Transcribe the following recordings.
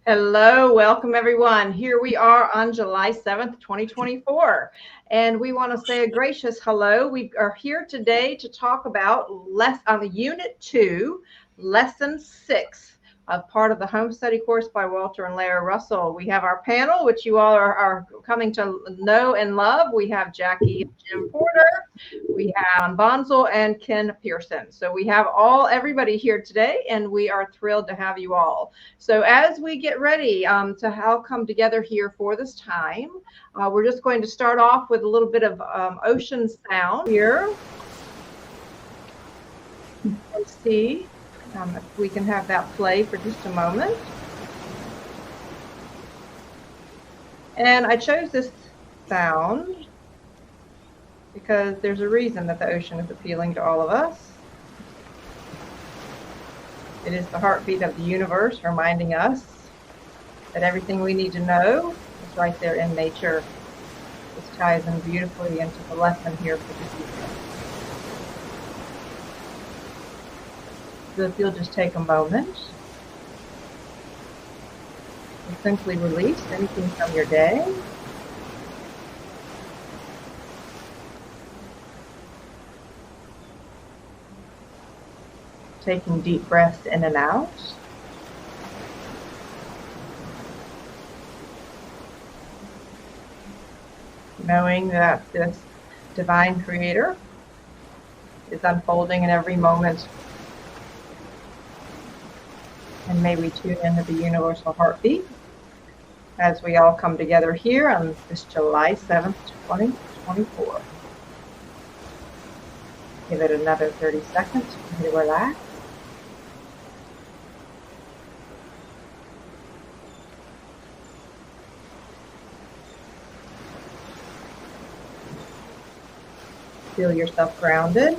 Hello, welcome everyone. Here we are on July 7th, 2024, and we want to say a gracious hello. We are here today to talk about Unit 2, Lesson 6 of part of the home study course by Walter and Lao Russell. We have our panel, which you all are coming to know and love. We have Jackie and Jim Porter. We have Bonzel and Ken Pearson. So we have everybody here today, and we are thrilled to have you all. So as we get ready to all come together here for this time, we're just going to start off with a little bit of ocean sound here. Let's see if we can have that play for just a moment. And I chose this sound because there's a reason that the ocean is appealing to all of us. It is the heartbeat of the universe, reminding us that everything we need to know is right there in nature. This ties in beautifully into the lesson here for this evening. So if you'll just take a moment and simply release anything from your day. Taking deep breaths in and out. Knowing that this divine creator is unfolding in every moment. And may we tune into the universal heartbeat as we all come together here on this July 7th, 2024. Give it another 30 seconds to relax. Feel yourself grounded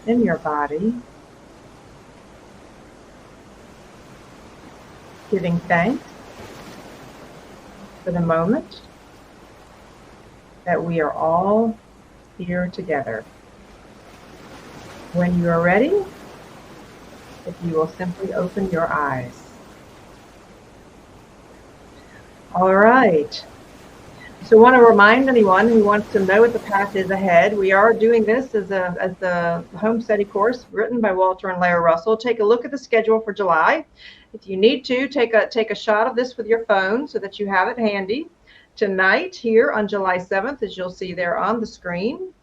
in your body, giving thanks for the moment that we are all here together. When you are ready, if you will simply open your eyes. All right. So I want to remind anyone who wants to know what the path is ahead. We are doing this as the home study course written by Walter and Lao Russell. Take a look at the schedule for July. If you need to, take a shot of this with your phone so that you have it handy. Tonight here on July 7th, as you'll see there on the screen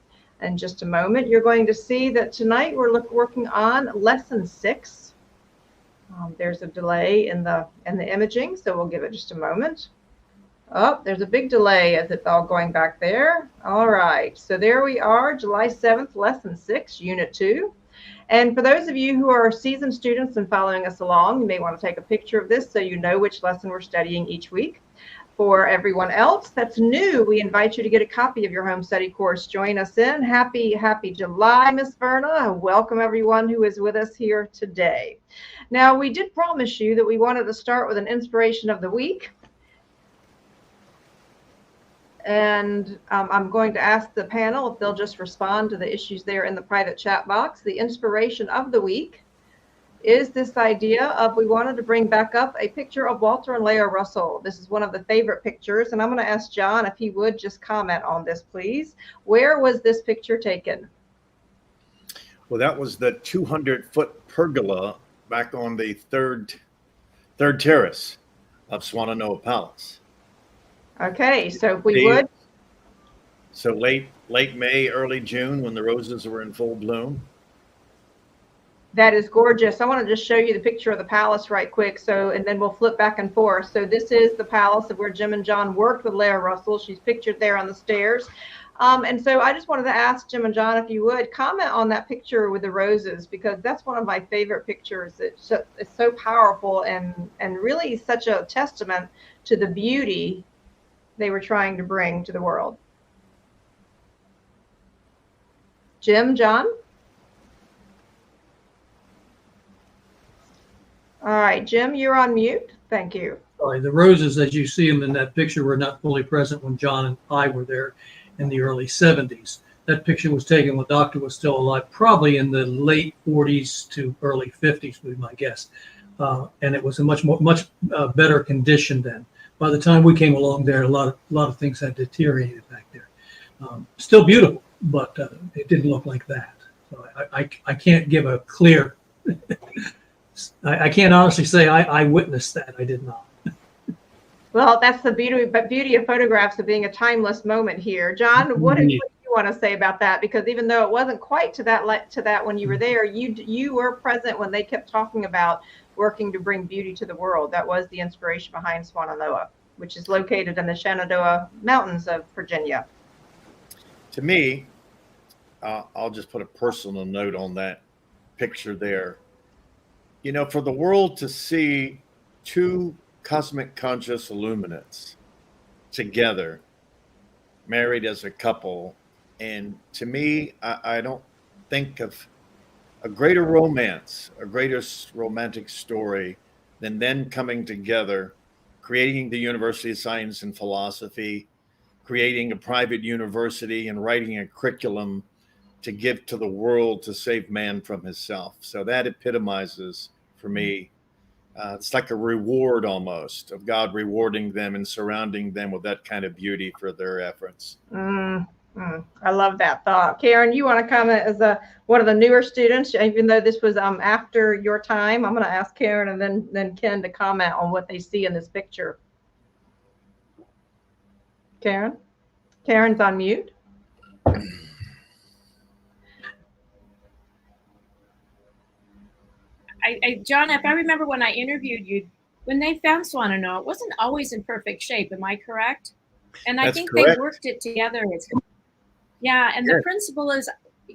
in just a moment, you're going to see that tonight we're working on lesson 6. There's a delay in the imaging, so we'll give it just a moment. Oh, there's a big delay as it's all going back there. All right, so there we are, July 7th, lesson 6, unit 2. And for those of you who are seasoned students and following us along, you may want to take a picture of this so you know which lesson we're studying each week. For everyone else that's new, we invite you to get a copy of your home study course. Join us in. Happy July, Miss Verna. Welcome everyone who is with us here today. Now, we did promise you that we wanted to start with an inspiration of the week. And I'm going to ask the panel if they'll just respond to the issues there in the private chat box. The inspiration of the week is this idea of we wanted to bring back up a picture of Walter and Lao Russell. This is one of the favorite pictures, and I'm going to ask John if he would just comment on this, please. Where was this picture taken? Well, that was the 200-foot pergola back on the third terrace of Swannanoa Palace. Okay, so if we would. So late May, early June, when the roses were in full bloom. That is gorgeous. I want to just show you the picture of the palace right quick. So, and then we'll flip back and forth. So this is the palace of where Jim and John worked with Lao Russell. She's pictured there on the stairs. And so I just wanted to ask Jim and John, if you would comment on that picture with the roses, because that's one of my favorite pictures. It's so powerful and really such a testament to the beauty they were trying to bring to the world. Jim, John? All right, Jim, you're on mute. Thank you. Sorry, the roses, as you see them in that picture, were not fully present when John and I were there in the early 70s. That picture was taken when Doctor was still alive, probably in the late 40s to early 50s, would be my guess. and it was in much better condition then. By the time we came along there, a lot of things had deteriorated back there. Still beautiful, but it didn't look like that. So I can't give a clear. I can't honestly say I witnessed that. I did not. Well, that's the beauty of photographs of being a timeless moment here. John, what do you want to say about that? Because even though it wasn't quite to that when you were there, you were present when they kept talking about working to bring beauty to the world. That was the inspiration behind Swannanoa, which is located in the Shenandoah Mountains of Virginia. To me, I'll just put a personal note on that picture there. You know, for the world to see two cosmic conscious illuminates together, married as a couple, and to me, I don't think of a greater romance, a greater romantic story than them coming together, creating the University of Science and Philosophy, creating a private university, and writing a curriculum to give to the world to save man from himself. So that epitomizes for me, it's like a reward almost of God rewarding them and surrounding them with that kind of beauty for their efforts. I love that thought. Karen, you want to comment as one of the newer students, even though this was after your time? I'm going to ask Karen and then Ken to comment on what they see in this picture. Karen's on mute. John, if I remember when I interviewed you, when they found Swannanoa, it wasn't always in perfect shape. Am I correct? And That's I think correct. they worked it together. Yeah, and the principle is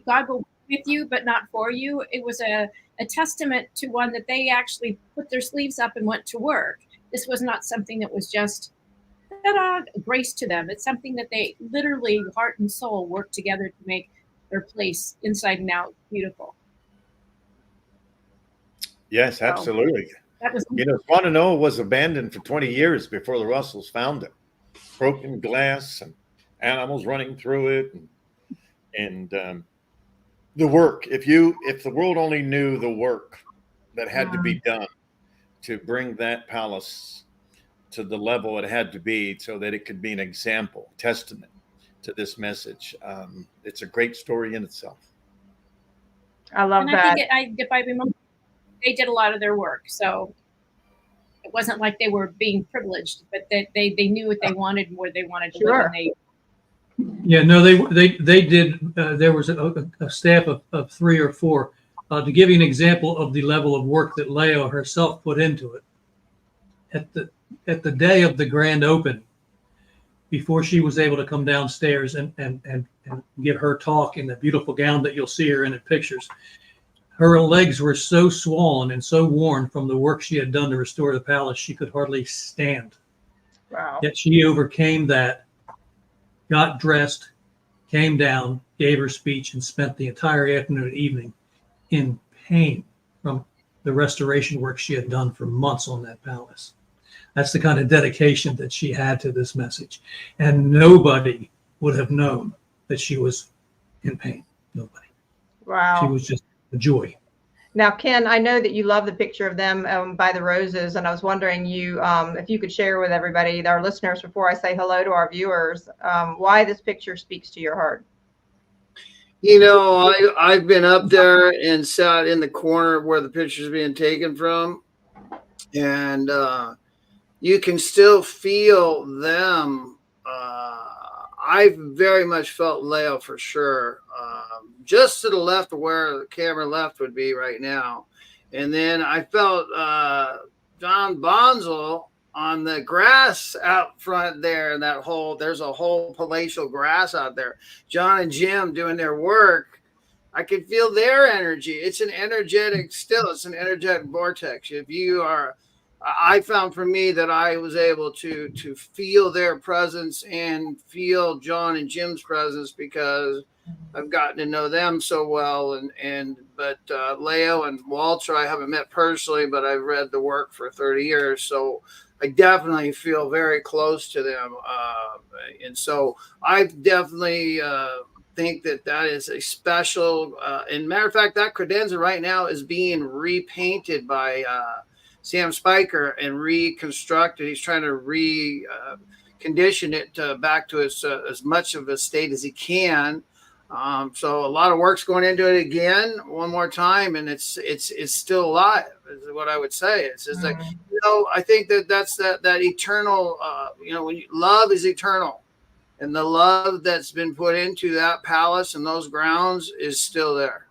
God will be with you, but not for you. It was a testament to one that they actually put their sleeves up and went to work. This was not something that was just grace to them. It's something that they literally, heart and soul, worked together to make their place inside and out beautiful. Yes, absolutely. Swannanoa was abandoned for 20 years before the Russells found it. Broken glass and animals running through it, and the work. If the world only knew the work that had to be done to bring that palace to the level it had to be, so that it could be an example, testament to this message. It's a great story in itself. I love that. I think if I remember, they did a lot of their work, so it wasn't like they were being privileged, but they knew what they wanted and where they wanted to live. Yeah, no, they did. There was a staff of 3 or 4. To give you an example of the level of work that Lao herself put into it, at the day of the grand opening, before she was able to come downstairs and give her talk in the beautiful gown that you'll see her in the pictures, her legs were so swollen and so worn from the work she had done to restore the palace, she could hardly stand. Wow. Yet she overcame that, got dressed, came down, gave her speech, and spent the entire afternoon and evening in pain from the restoration work she had done for months on that palace. That's the kind of dedication that she had to this message. And nobody would have known that she was in pain. Nobody. Wow. She was just a joy. Now, Ken, I know that you love the picture of them by the roses, and I was wondering if you could share with everybody, our listeners, before I say hello to our viewers, why this picture speaks to your heart. You know, I've been up there and sat in the corner where the picture's being taken from, and you can still feel them. I very much felt Lao for sure. Just to the left of where the camera left would be right now. And then I felt John Bonzel on the grass out front there, and there's a whole palatial grass out there. John and Jim doing their work. I can feel their energy. It's an energetic vortex. I found for me that I was able to feel their presence and feel John and Jim's presence because I've gotten to know them so well. But Leo and Walter, I haven't met personally, but I've read the work for 30 years. So I definitely feel very close to them. And so I definitely think that is a special, and matter of fact, that credenza right now is being repainted by Sam Spiker and reconstruct it. He's trying to condition it back to as much of a state as he can. So a lot of work's going into it again, one more time, and it's still alive, is what I would say. It's just like, I think that's that eternal, when love is eternal, and the love that's been put into that palace and those grounds is still there.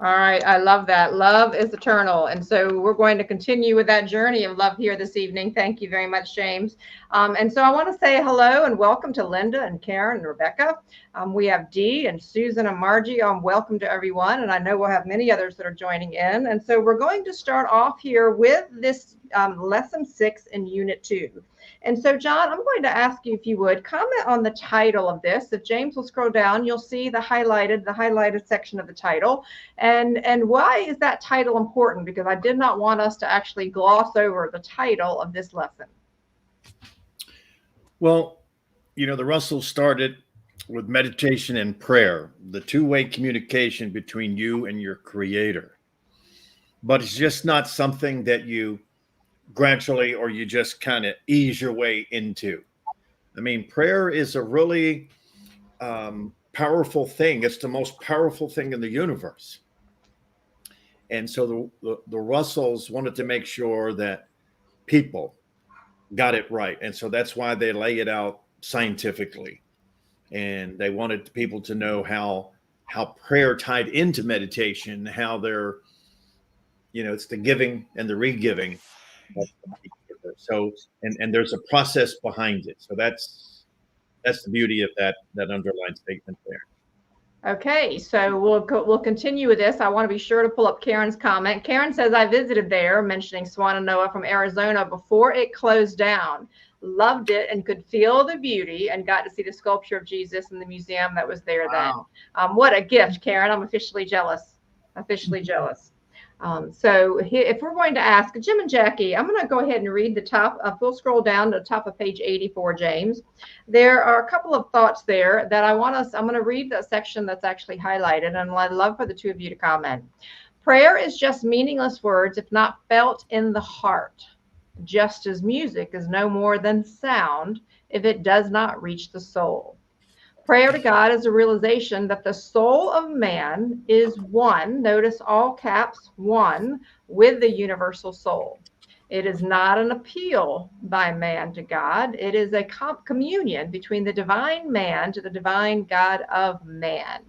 All right. I love that. Love is eternal. And so we're going to continue with that journey of love here this evening. Thank you very much, James. And so I want to say hello and welcome to Linda and Karen and Rebecca. We have Dee and Susan and Margie. Welcome to everyone. And I know we'll have many others that are joining in. And so we're going to start off here with this lesson 6 in unit 2. And so, John, I'm going to ask you if you would comment on the title of this. If James will scroll down, you'll see the highlighted section of the title. And why is that title important? Because I did not want us to actually gloss over the title of this lesson. Well, the Russells started with meditation and prayer, the two-way communication between you and your creator. But it's just not something that you gradually or you just kind of ease your way into. I mean, prayer is a really powerful thing. It's the most powerful thing in the universe. And so the Russells wanted to make sure that people got it right. And so that's why they lay it out scientifically. And they wanted people to know how prayer tied into meditation, how they're, it's the giving and the re-giving. So, and there's a process behind it. So that's the beauty of that underlying statement there. Okay, so we'll continue with this. I want to be sure to pull up Karen's comment. Karen says, I visited there, mentioning Swannanoa from Arizona before it closed down. Loved it and could feel the beauty and got to see the sculpture of Jesus in the museum that was there then. What a gift, Karen. I'm officially jealous. So if we're going to ask Jim and Jackie, I'm going to go ahead and read the top. We'll scroll down to the top of page 84, James. There are a couple of thoughts there that I'm going to read the section that's actually highlighted, and I'd love for the two of you to comment. Prayer is just meaningless words if not felt in the heart, just as music is no more than sound if it does not reach the soul. Prayer to God is a realization that the soul of man is one, notice all caps, one, with the universal soul. It is not an appeal by man to God. It is a communion between the divine man to the divine God of man.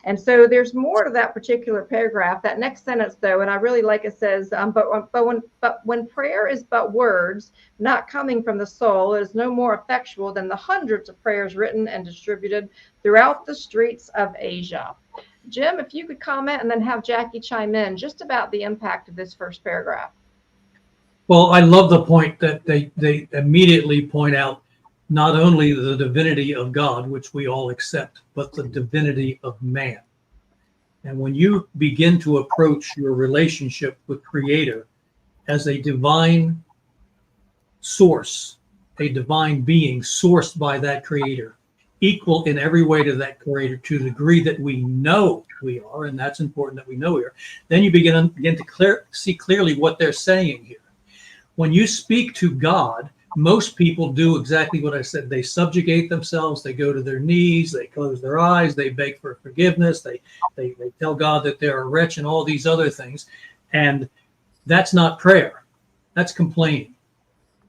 And so there's more to that particular paragraph. That next sentence, though, and I really like it, says, but when prayer is but words, not coming from the soul, it is no more effectual than the hundreds of prayers written and distributed throughout the streets of Asia. Jim, if you could comment and then have Jackie chime in just about the impact of this first paragraph. Well, I love the point that they immediately point out not only the divinity of God, which we all accept, but the divinity of man. And when you begin to approach your relationship with Creator as a divine source, a divine being sourced by that Creator, equal in every way to that Creator to the degree that we know we are, and that's important that we know we are, then you begin to see clearly what they're saying here. When you speak to God, most people do exactly what I said. They subjugate themselves. They go to their knees. They close their eyes. They beg for forgiveness. They tell God that they're a wretch and all these other things. And that's not prayer. That's complaining.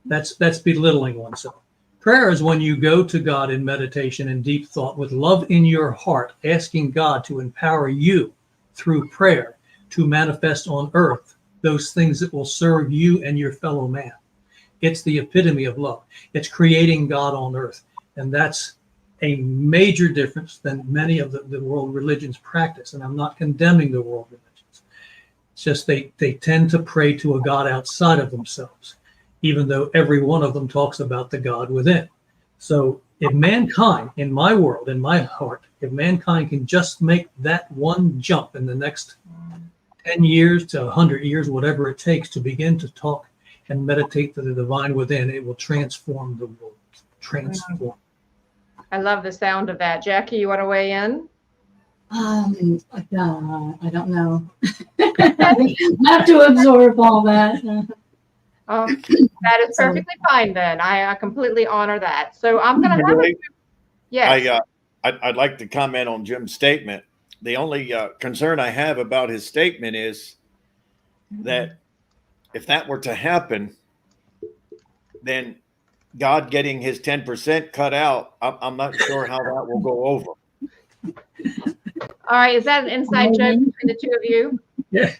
That's belittling oneself. Prayer is when you go to God in meditation and deep thought with love in your heart, asking God to empower you through prayer to manifest on earth those things that will serve you and your fellow man. It's the epitome of love. It's creating God on earth. And that's a major difference than many of the world religions practice. And I'm not condemning the world religions. It's just they tend to pray to a God outside of themselves, even though every one of them talks about the God within. So if mankind, in my world, in my heart, if mankind can just make that one jump in the next 10 years to 100 years, whatever it takes to begin to talk and meditate to the divine within, it will transform the world. Transform. I love the sound of that. Jackie, you want to weigh in? I don't know. I have to absorb all that. That is perfectly fine then. I completely honor that. So I'm going to have Really? yes. I'd like to comment on Jim's statement. The only concern I have about his statement is that if that were to happen, then God getting his 10% cut out, I'm not sure how that will go over. All right. Is that an inside joke between the two of you? Yeah.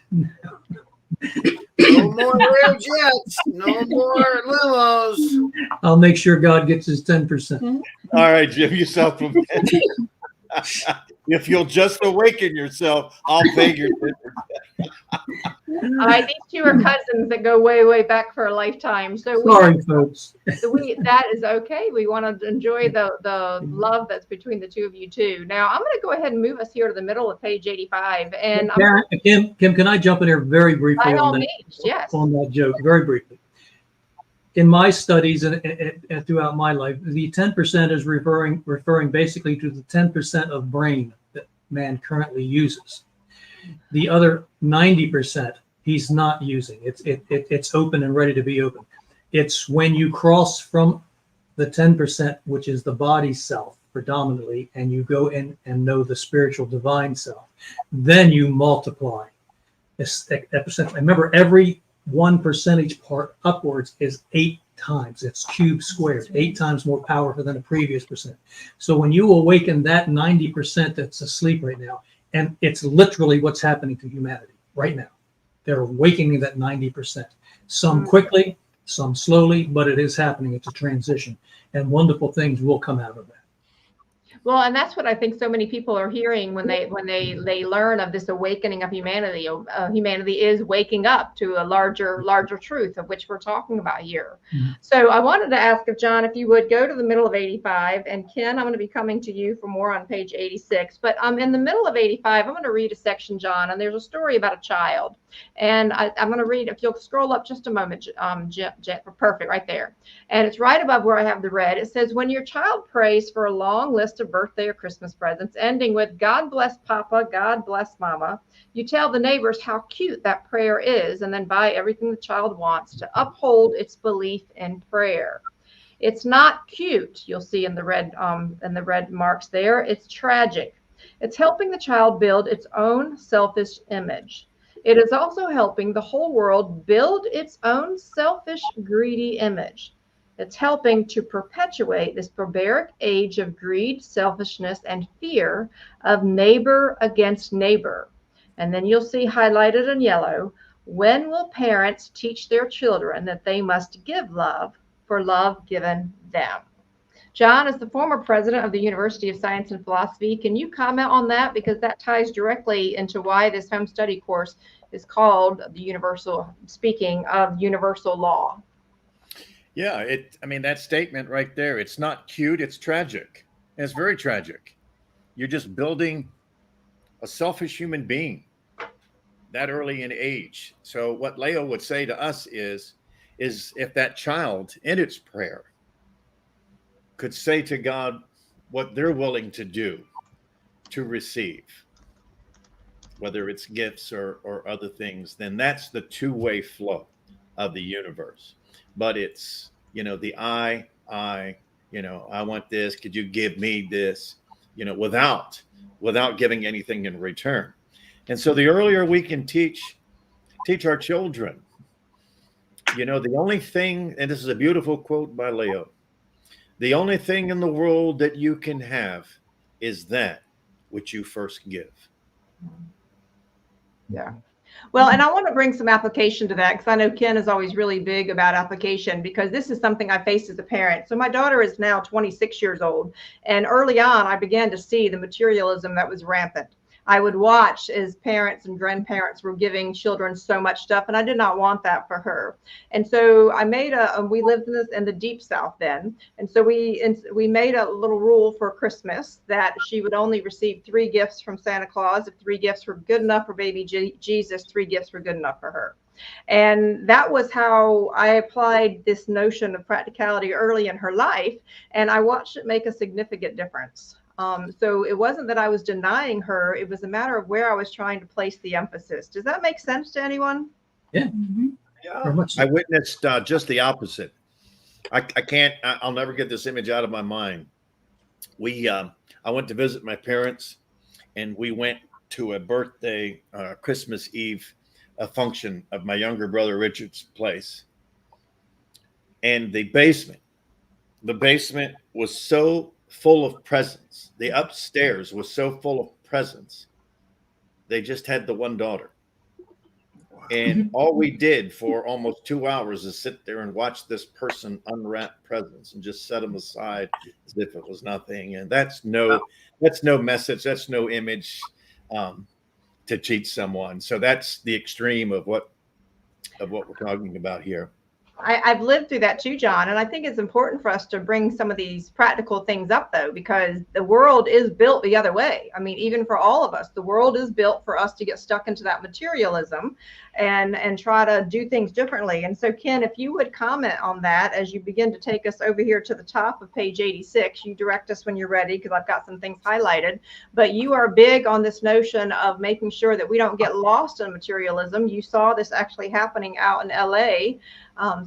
No more Learjets. No more limos. I'll make sure God gets his 10%. All right, Jim, you self-repent. If you'll just awaken yourself, I'll pay your 10%. All right, these two are cousins that go way, way back for a lifetime. So Sorry, folks. that is okay. We want to enjoy the love that's between the two of you too. Now I'm going to go ahead and move us here to the middle of page 85. And Kim, can I jump in here very briefly by all on that? means, yes. On that joke, very briefly. In my studies and throughout my life, the 10% is referring basically to the 10% of brain that man currently uses. The other 90% he's not using. It's open and ready to be open. It's when you cross from the 10%, which is the body self predominantly, and you go in and know the spiritual divine self, then you multiply. Remember, every 1 percentage part upwards is 8 times. It's cubed squared, 8 times more powerful than a previous percent. So when you awaken that 90% that's asleep right now, and it's literally what's happening to humanity right now. They're awakening that 90%. Some quickly, some slowly, but it is happening. It's a transition, and wonderful things will come out of that. Well, and that's what I think so many people are hearing when they learn of this awakening of humanity. Humanity is waking up to a larger truth of which we're talking about here. Mm-hmm. So I wanted to ask if John, if you would go to the middle of 85, and Ken, I'm going to be coming to you for more on page 86. But in the middle of 85, I'm going to read a section, John, and there's a story about a child. And I'm going to read, if you'll scroll up just a moment, perfect, right there. And it's right above where I have the red. It says, when your child prays for a long list of birthday or Christmas presents, ending with God bless Papa, God bless Mama, you tell the neighbors how cute that prayer is, and then buy everything the child wants to uphold its belief in prayer. It's not cute, you'll see in the red marks there. It's tragic. It's helping the child build its own selfish image. It is also helping the whole world build its own selfish, greedy image. It's helping to perpetuate this barbaric age of greed, selfishness, and fear of neighbor against neighbor. And then you'll see highlighted in yellow, when will parents teach their children that they must give love for love given them? John, as the former president of the University of Science and Philosophy, can you comment on that? Because that ties directly into why this home study course is called the Universal, speaking of universal law. Yeah, that statement right there, it's not cute, it's tragic. And it's very tragic. You're just building a selfish human being that early in age. So what Leo would say to us is if that child in its prayer could say to God what they're willing to do to receive, whether it's gifts or other things, then that's the two-way flow of the universe. But it's, the I want this, could you give me this, without giving anything in return. And so the earlier we can teach our children, the only thing, and this is a beautiful quote by Leo, the only thing in the world that you can have is that which you first give. Yeah. Well, and I want to bring some application to that, because I know Ken is always really big about application, because this is something I faced as a parent. So my daughter is now 26 years old. And early on, I began to see the materialism that was rampant. I would watch as parents and grandparents were giving children so much stuff, and I did not want that for her. And so I made we lived in the deep South then. And so we made a little rule for Christmas that she would only receive 3 gifts from Santa Claus. If 3 gifts were good enough for baby Jesus, 3 gifts were good enough for her. And that was how I applied this notion of practicality early in her life. And I watched it make a significant difference. So it wasn't that I was denying her. It was a matter of where I was trying to place the emphasis. Does that make sense to anyone? Yeah. Mhm. Very much so. I witnessed just the opposite. I'll never get this image out of my mind. I went to visit my parents, and we went to a birthday, Christmas Eve, a function of my younger brother Richard's place. And the basement was so full of presents. The upstairs was so full of presents. They just had the one daughter. And all we did for almost 2 hours is sit there and watch this person unwrap presents and just set them aside as if it was nothing. And that's no message. That's no image to cheat someone. So that's the extreme of what we're talking about here. I've lived through that too, John. And I think it's important for us to bring some of these practical things up, though, because the world is built the other way. I mean, even for all of us, the world is built for us to get stuck into that materialism and try to do things differently. And so, Ken, if you would comment on that as you begin to take us over here to the top of page 86, you direct us when you're ready, because I've got some things highlighted. But you are big on this notion of making sure that we don't get lost in materialism. You saw this actually happening out in LA.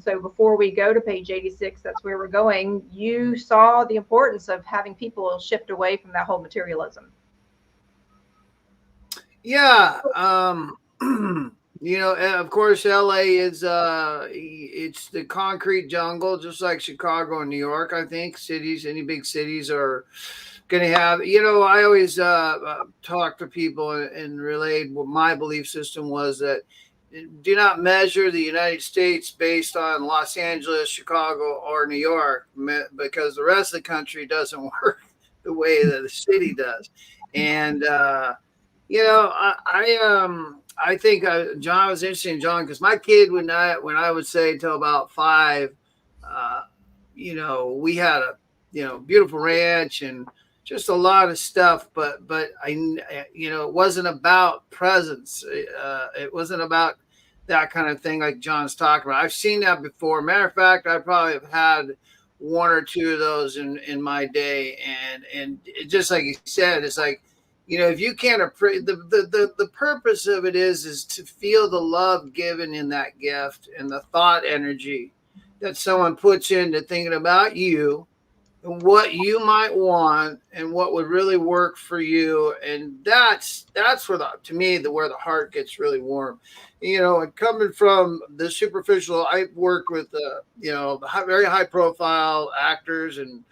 So before we go to page 86, that's where we're going. You saw the importance of having people shift away from that whole materialism. Yeah. Of course, LA is it's the concrete jungle, just like Chicago and New York. I think any big cities are going to have. I always talk to people and relayed what my belief system was, that do not measure the United States based on Los Angeles, Chicago, or New York, because the rest of the country doesn't work the way that the city does. And I think John was interesting, John, because my kid, when I would say till about 5, we had a beautiful ranch and just a lot of stuff, but it wasn't about presence. It wasn't about that kind of thing like John's talking about. I've seen that before. Matter of fact, I probably have had 1 or 2 of those in my day, and it, just like you said, it's like, if you can't appreciate the purpose of it is to feel the love given in that gift and the thought energy that someone puts into thinking about you and what you might want and what would really work for you. And that's where to me, where the heart gets really warm. And coming from the superficial, I worked with very high profile actors and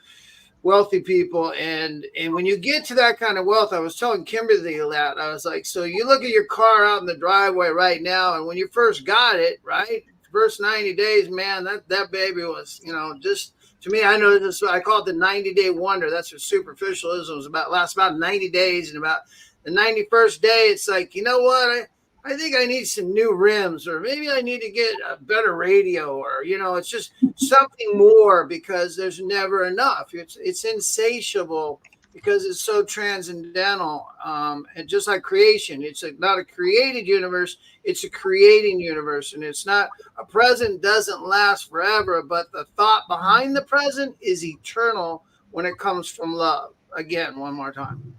wealthy people, and when you get to that kind of wealth, I was telling Kimberly that, I was like, so you look at your car out in the driveway right now, and when you first got it, right, first 90 days, man, that baby was, just, to me, I know this, I call it the 90-day wonder. That's what superficialism is about. Lasts about 90 days, and about the 91st day, it's like, you know what, I think I need some new rims, or maybe I need to get a better radio, or, it's just something more, because there's never enough. It's insatiable because it's so transcendental. And just like creation, it's not a created universe, it's a creating universe. And it's not, a present doesn't last forever, but the thought behind the present is eternal when it comes from love. Again, one more time.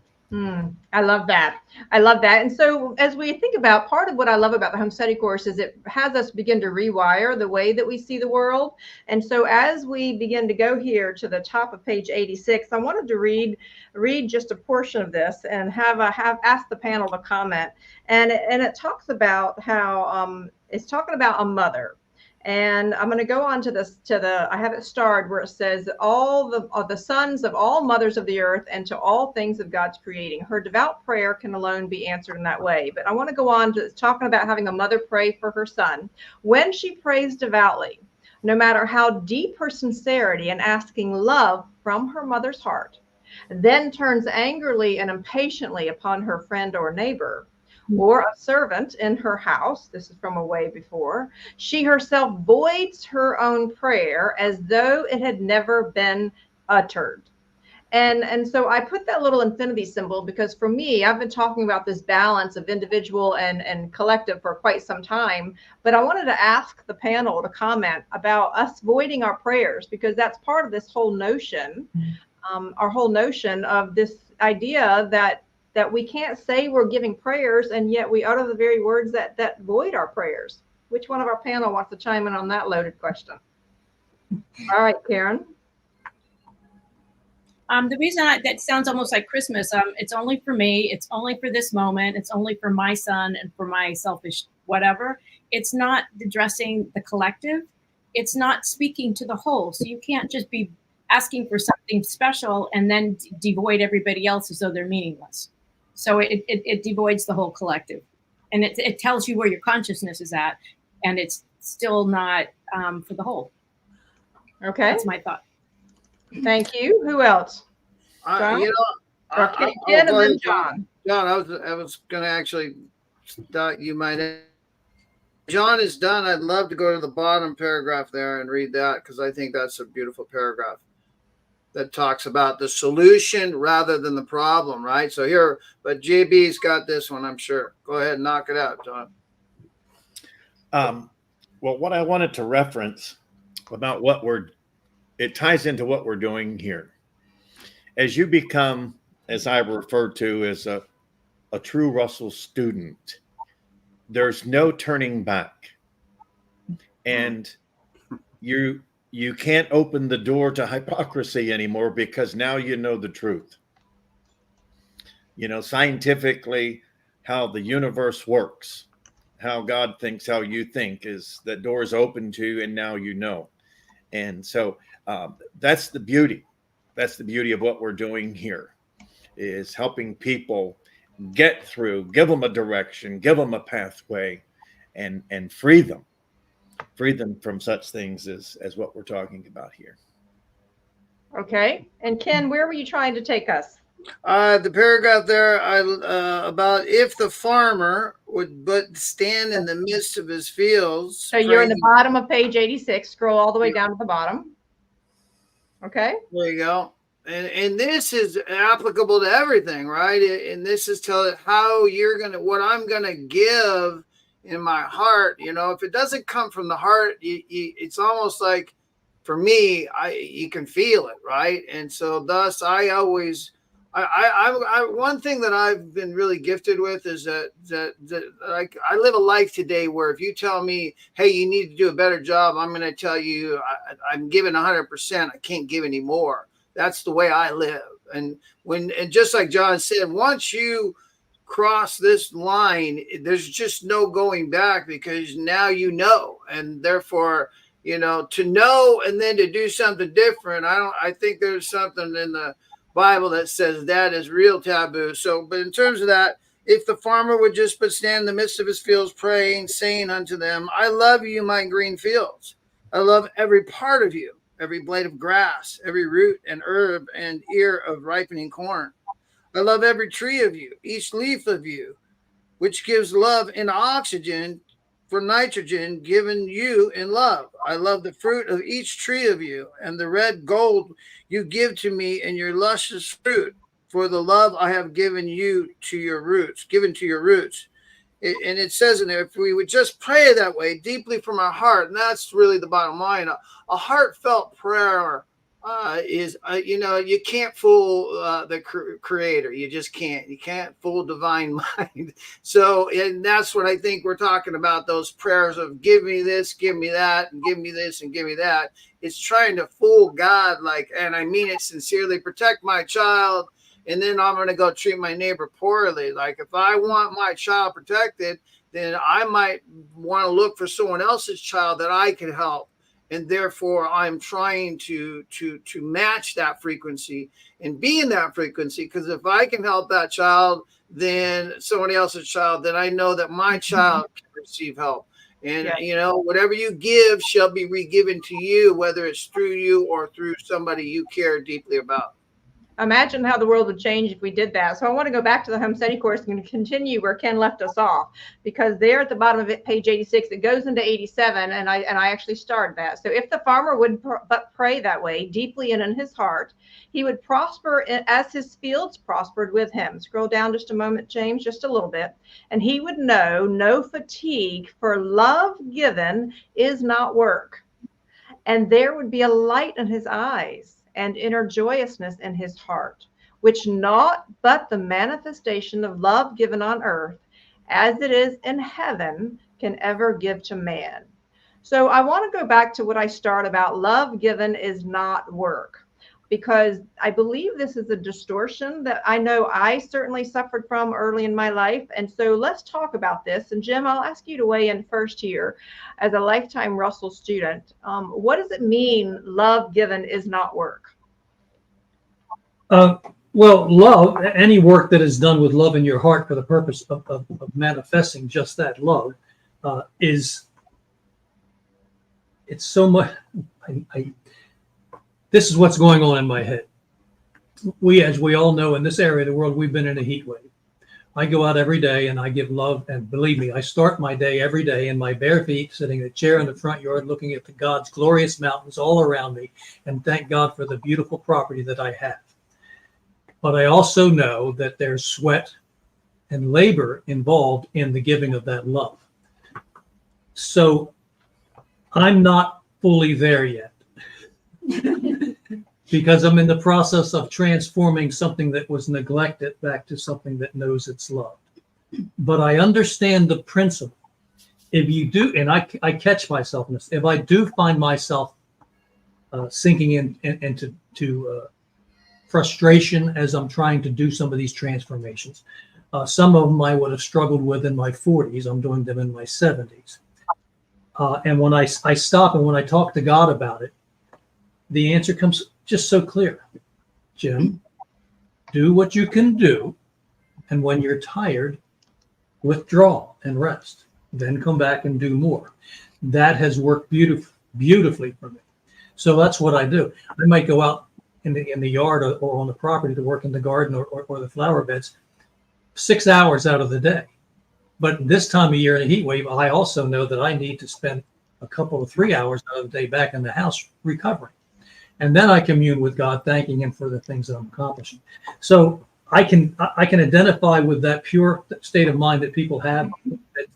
I love that. I love that. And so as we think about, part of what I love about the Home Study Course is it has us begin to rewire the way that we see the world. And so as we begin to go here to the top of page 86, I wanted to read just a portion of this and have asked the panel to comment. And it talks about how it's talking about a mother. And I'm going to go on to I have it starred where it says, all the sons of all mothers of the earth and to all things of God's creating. Her devout prayer can alone be answered in that way. But I want to go on to talking about having a mother pray for her son. When she prays devoutly, no matter how deep her sincerity in asking love from her mother's heart, then turns angrily and impatiently upon her friend or neighbor, or a servant in her house, this is from a way before, she herself voids her own prayer as though it had never been uttered. And so I put that little infinity symbol because for me, I've been talking about this balance of individual and collective for quite some time, but I wanted to ask the panel to comment about us voiding our prayers, because that's part of this whole notion, our whole notion of this idea that we can't say we're giving prayers, and yet we utter the very words that void our prayers. Which one of our panel wants to chime in on that loaded question? All right, Karen. The reason that sounds almost like Christmas, it's only for me, it's only for this moment, it's only for my son and for my selfish whatever. It's not addressing the collective. It's not speaking to the whole. So you can't just be asking for something special and then devoid everybody else as though they're meaningless. So it devoids the whole collective. And it tells you where your consciousness is at, and it's still not for the whole. Okay. That's my thought. Thank you. Who else? John? You know, Ken and then John. John, I was going to actually thought you might. John is done. I'd love to go to the bottom paragraph there and read that, because I think that's a beautiful paragraph that talks about the solution rather than the problem, right? So here, but JB's got this one, I'm sure. Go ahead and knock it out, John. Well, what I wanted to reference about it ties into what we're doing here. As you become, as I refer to as a true Russell student, there's no turning back. And you can't open the door to hypocrisy anymore, because now you know the truth. You know, scientifically, how the universe works, how God thinks, how you think, is that door is open to you, and now you know. And so that's the beauty. That's the beauty of what we're doing here, is helping people get through, give them a direction, give them a pathway, and free them from such things as what we're talking about here. Okay. And Ken, where were you trying to take us? The paragraph there about if the farmer would but stand in the midst of his fields. So you're in the bottom of page 86. Scroll all the way down to the bottom. Okay. There you go. And this is applicable to everything, right? And this is telling how what I'm gonna give in my heart. You know, if it doesn't come from the heart, it's almost like, for me, you can feel it, right? And so thus I always. One thing that I've been really gifted with is that I live a life today where if you tell me, hey, you need to do a better job, I'm going to tell you I'm giving 100%. I can't give any more. That's the way I live. And just like John said, once you cross this line, there's just no going back, because now you know, and therefore, you know, to know and then to do something different. I think there's something in the Bible that says that is real taboo. So, but in terms of that, if the farmer would just but stand in the midst of his fields, praying, saying unto them, I love you, my green fields. I love every part of you, every blade of grass, every root and herb and ear of ripening corn. I love every tree of you, each leaf of you, which gives love and oxygen for nitrogen given you in love. I love the fruit of each tree of you, and the red gold you give to me in your luscious fruit, for the love I have given to your roots. And it says in there, if we would just pray that way deeply from our heart, and that's really the bottom line, a heartfelt prayer is, you know, you can't fool the creator. You just can't. You can't fool divine mind. So, and that's what I think we're talking about, those prayers of give me this, give me that, and give me this, and give me that. It's trying to fool God, like, and I mean it sincerely, protect my child, and then I'm going to go treat my neighbor poorly. Like, if I want my child protected, then I might want to look for someone else's child that I could help. And therefore, I'm trying to match that frequency and be in that frequency. Because if I can help that child, then somebody else's child, then I know that my child can receive help. And, you know, whatever you give shall be re-given to you, whether it's through you or through somebody you care deeply about. Imagine how the world would change if we did that. So I want to go back to the home study course and continue where Ken left us off, because there at the bottom of it, page 86, it goes into 87, and I actually started that. So if the farmer would but pray that way, deeply and in his heart, he would prosper as his fields prospered with him. Scroll down just a moment, James, just a little bit. And he would know no fatigue, for love given is not work. And there would be a light in his eyes and inner joyousness in his heart. which not but the manifestation of love given on earth, as it is in heaven, can ever give to man. So I want to go back to what I started about. Love given is not work, because I believe this is a distortion that I know I certainly suffered from early in my life. And so let's talk about this. And Jim, I'll ask you to weigh in first here as a lifetime Russell student. What does it mean love given is not work? Well, love, any work that is done with love in your heart for the purpose of manifesting just that love, it's so much. This is what's going on in my head. As we all know, in this area of the world, we've been in a heat wave. I go out every day and I give love. And believe me, I start my day every day in my bare feet, sitting in a chair in the front yard, looking at God's glorious mountains all around me, and thank God for the beautiful property that I have. But I also know that there's sweat and labor involved in the giving of that love. So I'm not fully there yet because I'm in the process of transforming something that was neglected back to something that knows it's loved. But I understand the principle. If you do, and I catch myself in this, if I do find myself sinking into frustration as I'm trying to do some of these transformations. Some of them I would have struggled with in my 40s. I'm doing them in my 70s. And when I stop and when I talk to God about it, the answer comes just so clear. Jim, do what you can do. And when you're tired, withdraw and rest. Then come back and do more. That has worked beautifully for me. So that's what I do. I might go out in the yard or on the property to work in the garden or the flower beds 6 hours out of the day. But this time of year in a heat wave, I also know that I need to spend a couple of 3 hours out of the day back in the house recovering. And then I commune with God, thanking him for the things that I'm accomplishing. So I can identify with that pure state of mind that people have,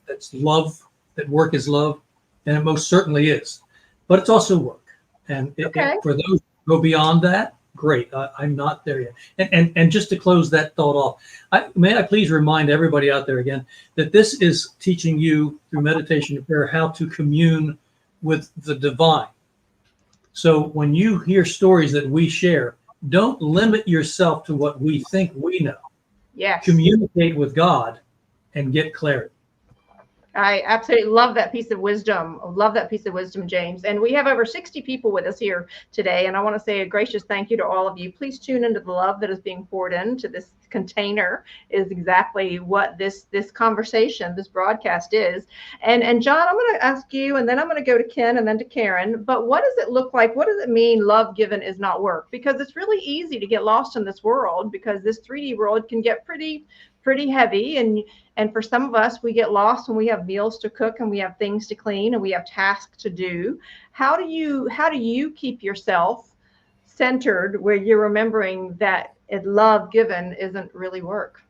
that's love, that work is love, and it most certainly is. But it's also work. And for those who go beyond that, great. I'm not there yet. And just to close that thought off, may I please remind everybody out there again that this is teaching you through meditation and prayer how to commune with the divine. So when you hear stories that we share, don't limit yourself to what we think we know. Yes. Communicate with God and get clarity. I absolutely love that piece of wisdom. Love that piece of wisdom, James. And we have over 60 people with us here today. And I want to say a gracious thank you to all of you. Please tune into the love that is being poured into this container is exactly what this conversation, this broadcast is. And John, I'm going to ask you, and then I'm going to go to Ken and then to Karen. But what does it look like? What does it mean love given is not work? Because it's really easy to get lost in this world, because this 3D world can get pretty heavy, and for some of us, we get lost when we have meals to cook and we have things to clean and we have tasks to do. How do you keep yourself centered where you're remembering that love given isn't really work?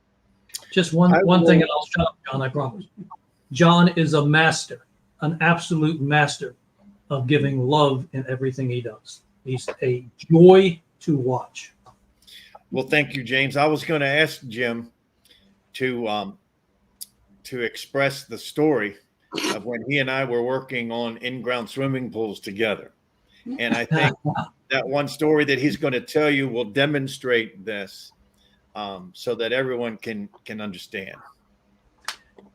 Just one thing, and I'll shut up, John, I promise. John is a master, an absolute master of giving love in everything he does. He's a joy to watch. Well, thank you, James. I was going to ask Jim to express the story of when he and I were working on in-ground swimming pools together. And I think that one story that he's going to tell you will demonstrate this, so that everyone can understand.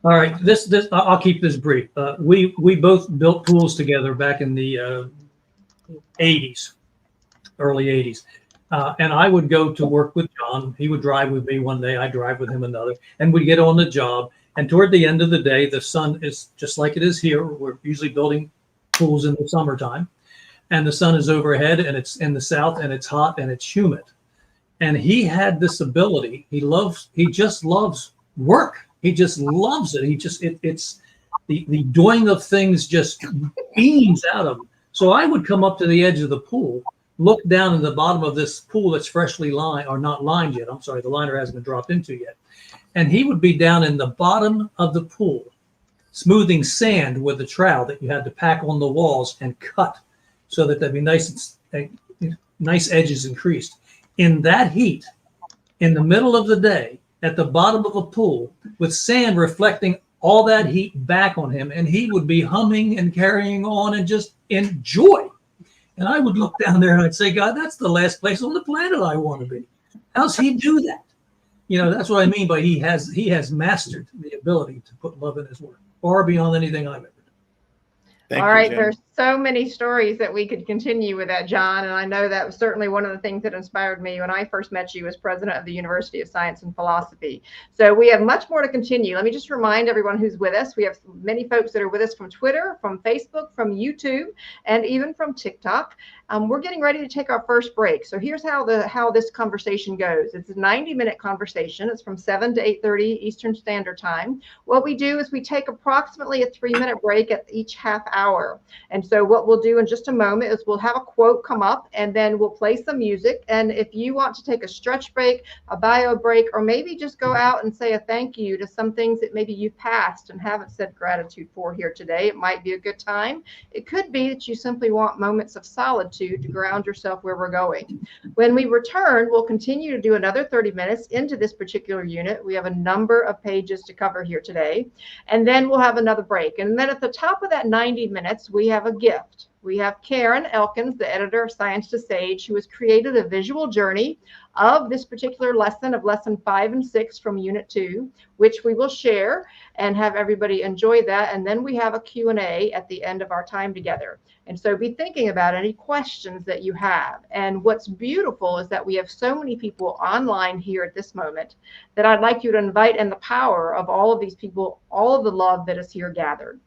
All right, this I'll keep this brief. We both built pools together back in the 80s, early 80s. And I would go to work with John. He would drive with me one day. I'd drive with him another. And we'd get on the job. And toward the end of the day, the sun is just like it is here. We're usually building pools in the summertime. And the sun is overhead, and it's in the south, and it's hot, and it's humid. And he had this ability. He just loves work. He just loves it. It's the doing of things just beams out of him. So I would come up to the edge of the pool, look down in the bottom of this pool that's freshly lined, or not lined yet. I'm sorry, the liner hasn't been dropped into yet. And he would be down in the bottom of the pool, smoothing sand with a trowel that you had to pack on the walls and cut so that there'd be nice edges increased. In that heat, in the middle of the day at the bottom of a pool with sand reflecting all that heat back on him, and he would be humming and carrying on and just enjoy. And I would look down there and I'd say, God, that's the last place on the planet I want to be. How's he do that? That's what I mean by he has mastered the ability to put love in his work, far beyond anything I've ever done. Thank All you, right, Jen. there's so many stories that we could continue with that, John, and I know that was certainly one of the things that inspired me when I first met you as president of the University of Science and Philosophy. So we have much more to continue. Let me just remind everyone who's with us. We have many folks that are with us from Twitter, from Facebook, from YouTube, and even from TikTok. We're getting ready to take our first break. So here's how this conversation goes. It's a 90-minute conversation. It's from 7 to 8:30 Eastern Standard Time. What we do is we take approximately a 3-minute break at each half hour. And so what we'll do in just a moment is we'll have a quote come up, and then we'll play some music. And if you want to take a stretch break, a bio break, or maybe just go out and say a thank you to some things that maybe you've passed and haven't said gratitude for here today, it might be a good time. It could be that you simply want moments of solitude to ground yourself where we're going. When we return, we'll continue to do another 30 minutes into this particular unit. We have a number of pages to cover here today, and then we'll have another break. And then at the top of that 90 minutes, we have a gift. We have Karen Elkins, the editor of Science to Sage, who has created a visual journey of this particular lesson, of lesson 5 and 6 from unit 2, which we will share and have everybody enjoy that. And then we have a Q&A at the end of our time together. And so be thinking about any questions that you have. And what's beautiful is that we have so many people online here at this moment that I'd like you to invite in the power of all of these people, all of the love that is here gathered.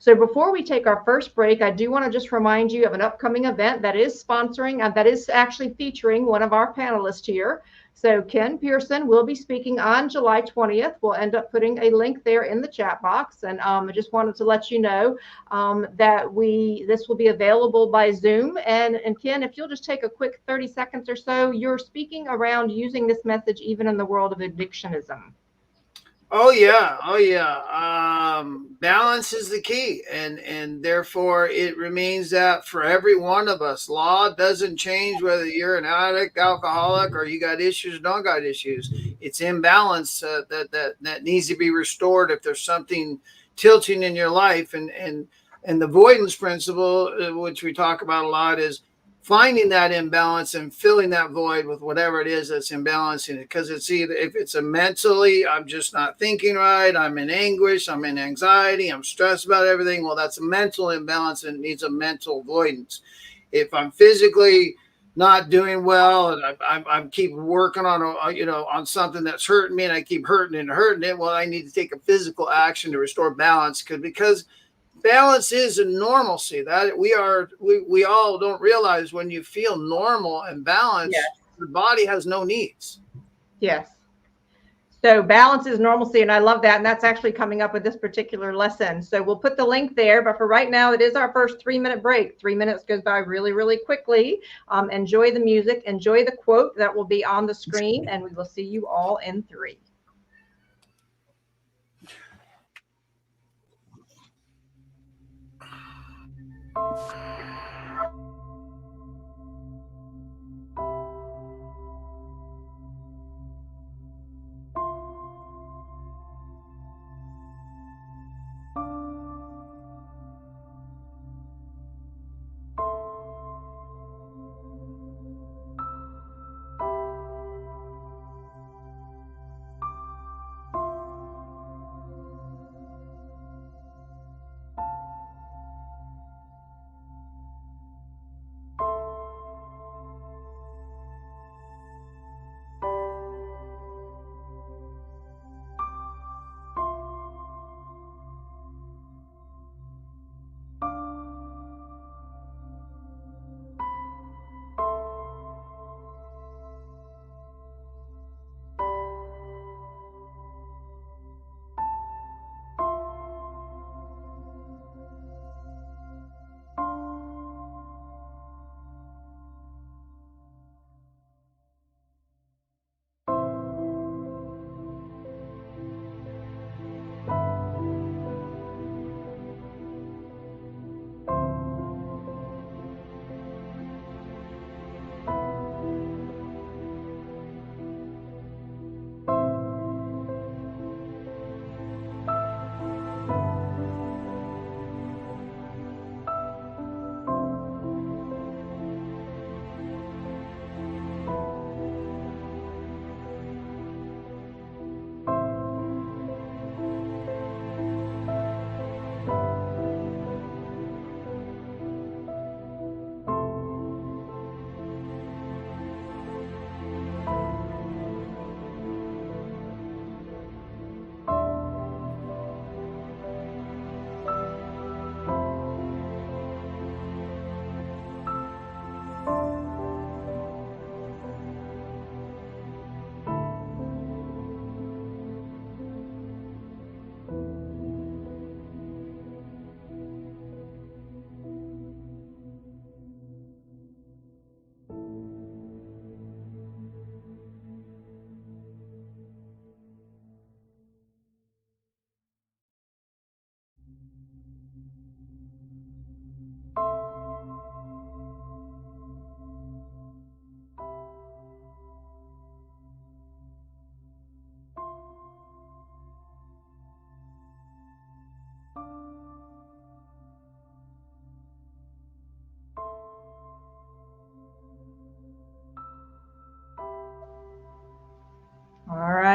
So before we take our first break, I do want to just remind you of an upcoming event that is sponsoring, that is actually featuring one of our panelists here. So Ken Pearson will be speaking on July 20th. We'll end up putting a link there in the chat box. And I just wanted to let you know that this will be available by Zoom. And Ken, if you'll just take a quick 30 seconds or so, you're speaking around using this message even in the world of addictionism. Oh yeah. Balance is the key, and therefore it remains that for every one of us. Law doesn't change whether you're an addict, alcoholic, or you got issues, don't got issues. It's imbalance that needs to be restored if there's something tilting in your life, and the avoidance principle, which we talk about a lot, is finding that imbalance and filling that void with whatever it is that's imbalancing it. Because it's either, if it's a mentally, I'm just not thinking right, I'm in anguish, I'm in anxiety, I'm stressed about everything. Well, that's a mental imbalance and it needs a mental avoidance. If I'm physically not doing well and I keep working on something that's hurting me and I keep hurting it, well, I need to take a physical action to restore balance, because balance is a normalcy that we all don't realize. When you feel normal and balanced, yes, the body has no needs. Yes. So balance is normalcy, and I love that. And that's actually coming up with this particular lesson. So we'll put the link there. But for right now, it is our first 3-minute break. 3 minutes goes by really, really quickly. Enjoy the music. Enjoy the quote that will be on the screen. And we will see you all in 3.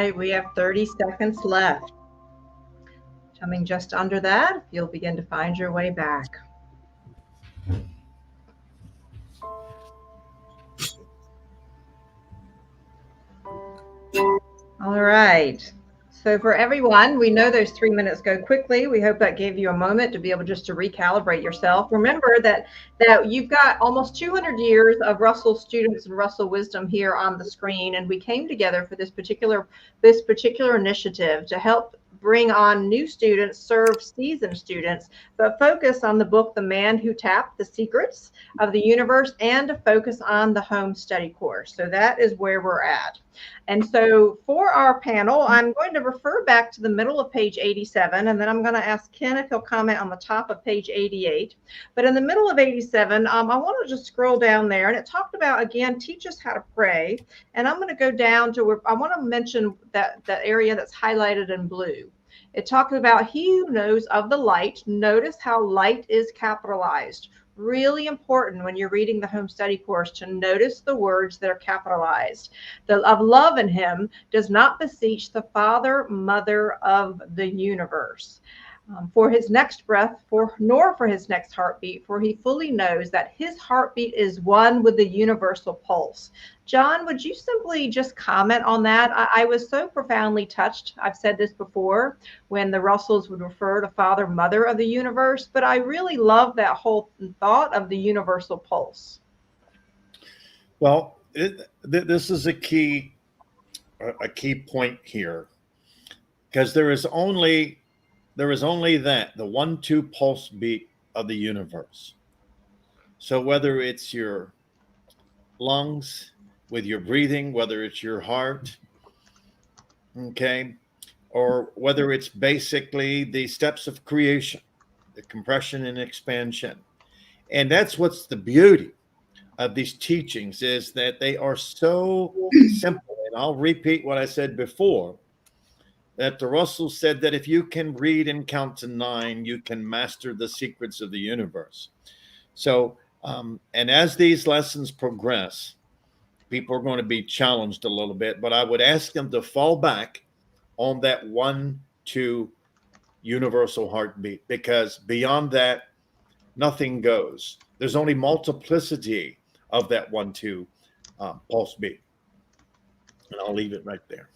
right, we have 30 seconds left. Coming just under that, you'll begin to find your way back. All right. So for everyone, we know those 3 minutes go quickly. We hope that gave you a moment to be able just to recalibrate yourself. Remember that you've got almost 200 years of Russell students and Russell wisdom here on the screen, and we came together for this particular initiative to help bring on new students, serve seasoned students, but focus on the book, The Man Who Tapped the Secrets of the Universe, and to focus on the home study course. So that is where we're at. And so for our panel, I'm going to refer back to the middle of page 87, and then I'm going to ask Ken if he'll comment on the top of page 88. But in the middle of 87, I want to just scroll down there, and it talked about, again, teach us how to pray. And I'm going to go down to where I want to mention that area that's highlighted in blue. It talks about he who knows of the light. Notice how light is capitalized. Really important when you're reading the home study course to notice the words that are capitalized. The of love in him does not beseech the Father, Mother of the universe. For his next breath, nor for his next heartbeat, for he fully knows that his heartbeat is one with the universal pulse. John, would you simply just comment on that? I was so profoundly touched. I've said this before, when the Russells would refer to Father, Mother of the universe, but I really love that whole thought of the universal pulse. Well, this is a key point here, because there is only the 1-2 pulse beat of the universe. So whether it's your lungs with your breathing, whether it's your heart, okay, or whether it's basically the steps of creation, the compression and expansion. And that's what's the beauty of these teachings, is that they are so simple. And I'll repeat what I said before, that the Russell said that if you can read and count to 9, you can master the secrets of the universe. So, and as these lessons progress, people are going to be challenged a little bit, but I would ask them to fall back on that 1-2 universal heartbeat, because beyond that, nothing goes. There's only multiplicity of that 1-2 pulse beat. And I'll leave it right there.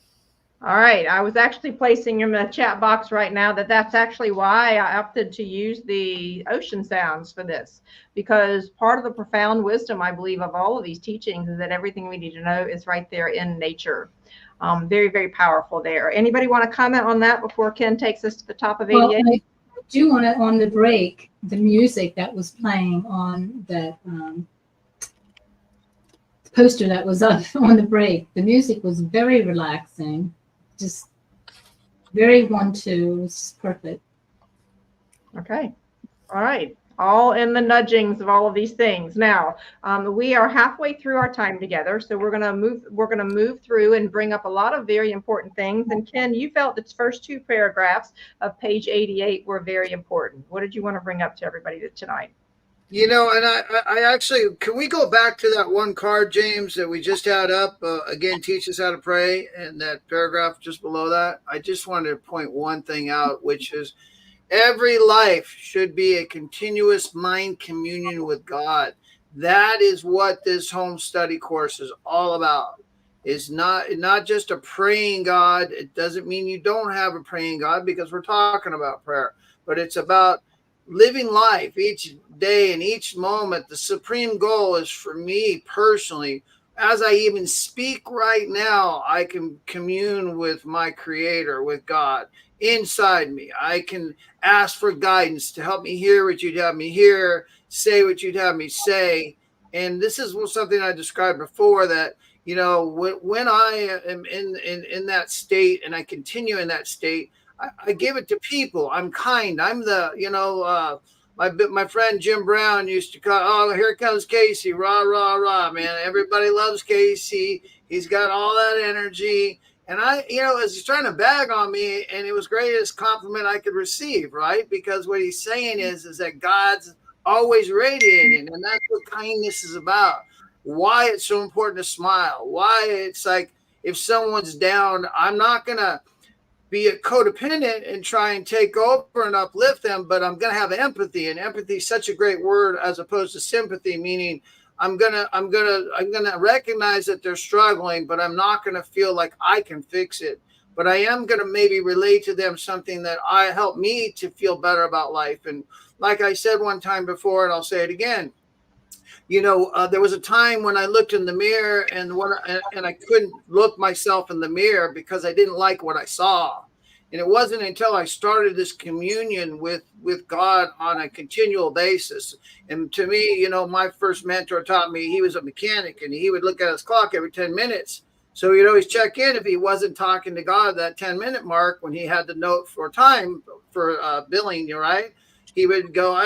All right. I was actually placing in the chat box right now that's actually why I opted to use the ocean sounds for this, because part of the profound wisdom, I believe, of all of these teachings is that everything we need to know is right there in nature. Very, very powerful there. Anybody want to comment on that before Ken takes us to the top of 88? Well, I do want to, on the break, the music that was playing on that poster that was up on the break, the music was very relaxing. Just very 1-2. It was just perfect. Okay. All right. All in the nudgings of all of these things. Now, we are halfway through our time together, so we're gonna move through and bring up a lot of very important things. And Ken, you felt the first 2 paragraphs of page 88 were very important. What did you want to bring up to everybody tonight? You know, and I actually, can we go back to that one card, James, that we just had up? Again, teach us how to pray, and that paragraph just below that. I just wanted to point one thing out, which is every life should be a continuous mind communion with God. That is what this home study course is all about. It's not just a praying God. It doesn't mean you don't have a praying God, because we're talking about prayer, but it's about living life each day and each moment. The supreme goal is, for me personally, as I even speak right now, I can commune with my Creator, with God inside me. I can ask for guidance to help me hear what you'd have me hear, say what you'd have me say. And this is something I described before, that, you know, when I am in that state, and I continue in that state, I give it to people. I'm kind. I'm the, you know, my friend Jim Brown used to call, oh, here comes Casey, rah, rah, rah, man. Everybody loves Casey. He's got all that energy. And I, you know, as he's trying to bag on me, and it was the greatest compliment I could receive, right? Because what he's saying is that God's always radiating, and that's what kindness is about. Why it's so important to smile. Why it's like, if someone's down, I'm not going to be a codependent and try and take over and uplift them, but I'm going to have empathy. And empathy is such a great word as opposed to sympathy, meaning I'm going to recognize that they're struggling, but I'm not going to feel like I can fix it. But I am going to maybe relate to them something that helped me to feel better about life. And like I said one time before, and I'll say it again, there was a time when I looked in the mirror and I couldn't look myself in the mirror because I didn't like what I saw. And it wasn't until I started this communion with God on a continual basis. And to me, my first mentor taught me, he was a mechanic and he would look at his clock every 10 minutes. So he'd always check in if he wasn't talking to God that 10-minute mark when he had the note for time for billing, right? He would go,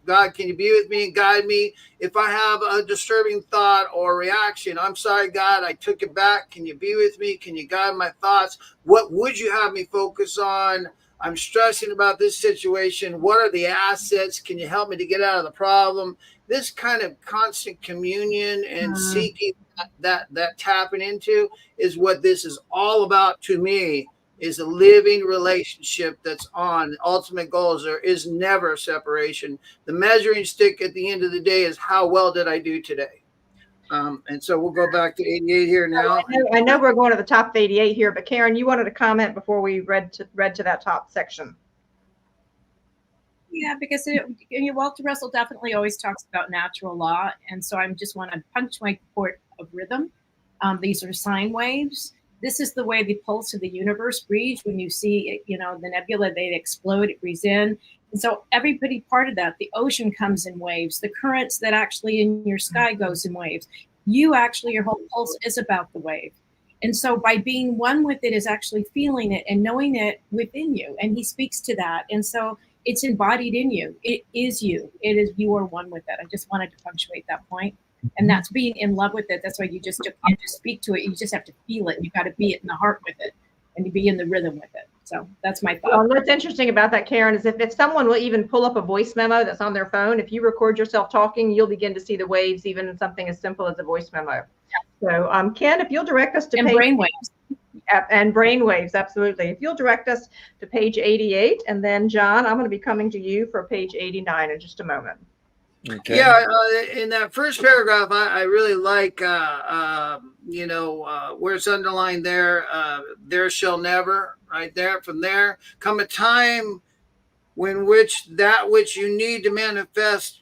God, can you be with me and guide me? If I have a disturbing thought or reaction, I'm sorry, God, I took it back. Can you be with me? Can you guide my thoughts? What would you have me focus on? I'm stressing about this situation. What are the assets? Can you help me to get out of the problem? This kind of constant communion and seeking that tapping into is what this is all about to me. Is a living relationship that's on. Ultimate goals. There is never separation. The measuring stick at the end of the day is how well did I do today? And so we'll go back to 88 here now. I know we're going to the top of 88 here, but Karen, you wanted to comment before we read to that top section. Yeah, because Walter Russell definitely always talks about natural law. And so I just want to punctuate the point of rhythm. These are sine waves. This is the way the pulse of the universe breathes. When you see, the nebula, they explode, it breathes in. And so everybody part of that, the ocean comes in waves, the currents that actually in your sky goes in waves. Your whole pulse is about the wave. And so by being one with it is actually feeling it and knowing it within you. And he speaks to that. And so it's embodied in you. It is you. It is, you are one with it. I just wanted to punctuate that point. And that's being in love with it. That's why you can't just speak to it. You just have to feel it. You got to be it in the heart with it and to be in the rhythm with it. So that's my thought. Well, what's interesting about that, Karen, is if someone will even pull up a voice memo that's on their phone, if you record yourself talking, you'll begin to see the waves, even in something as simple as a voice memo. Yeah. So, Ken, if you'll direct us to page brainwaves. And brainwaves, absolutely. If you'll direct us to page 88, and then John, I'm going to be coming to you for page 89 in just a moment. Okay. Yeah, in that first paragraph, I really like, where it's underlined there shall never, right there. From there, come a time which that which you need to manifest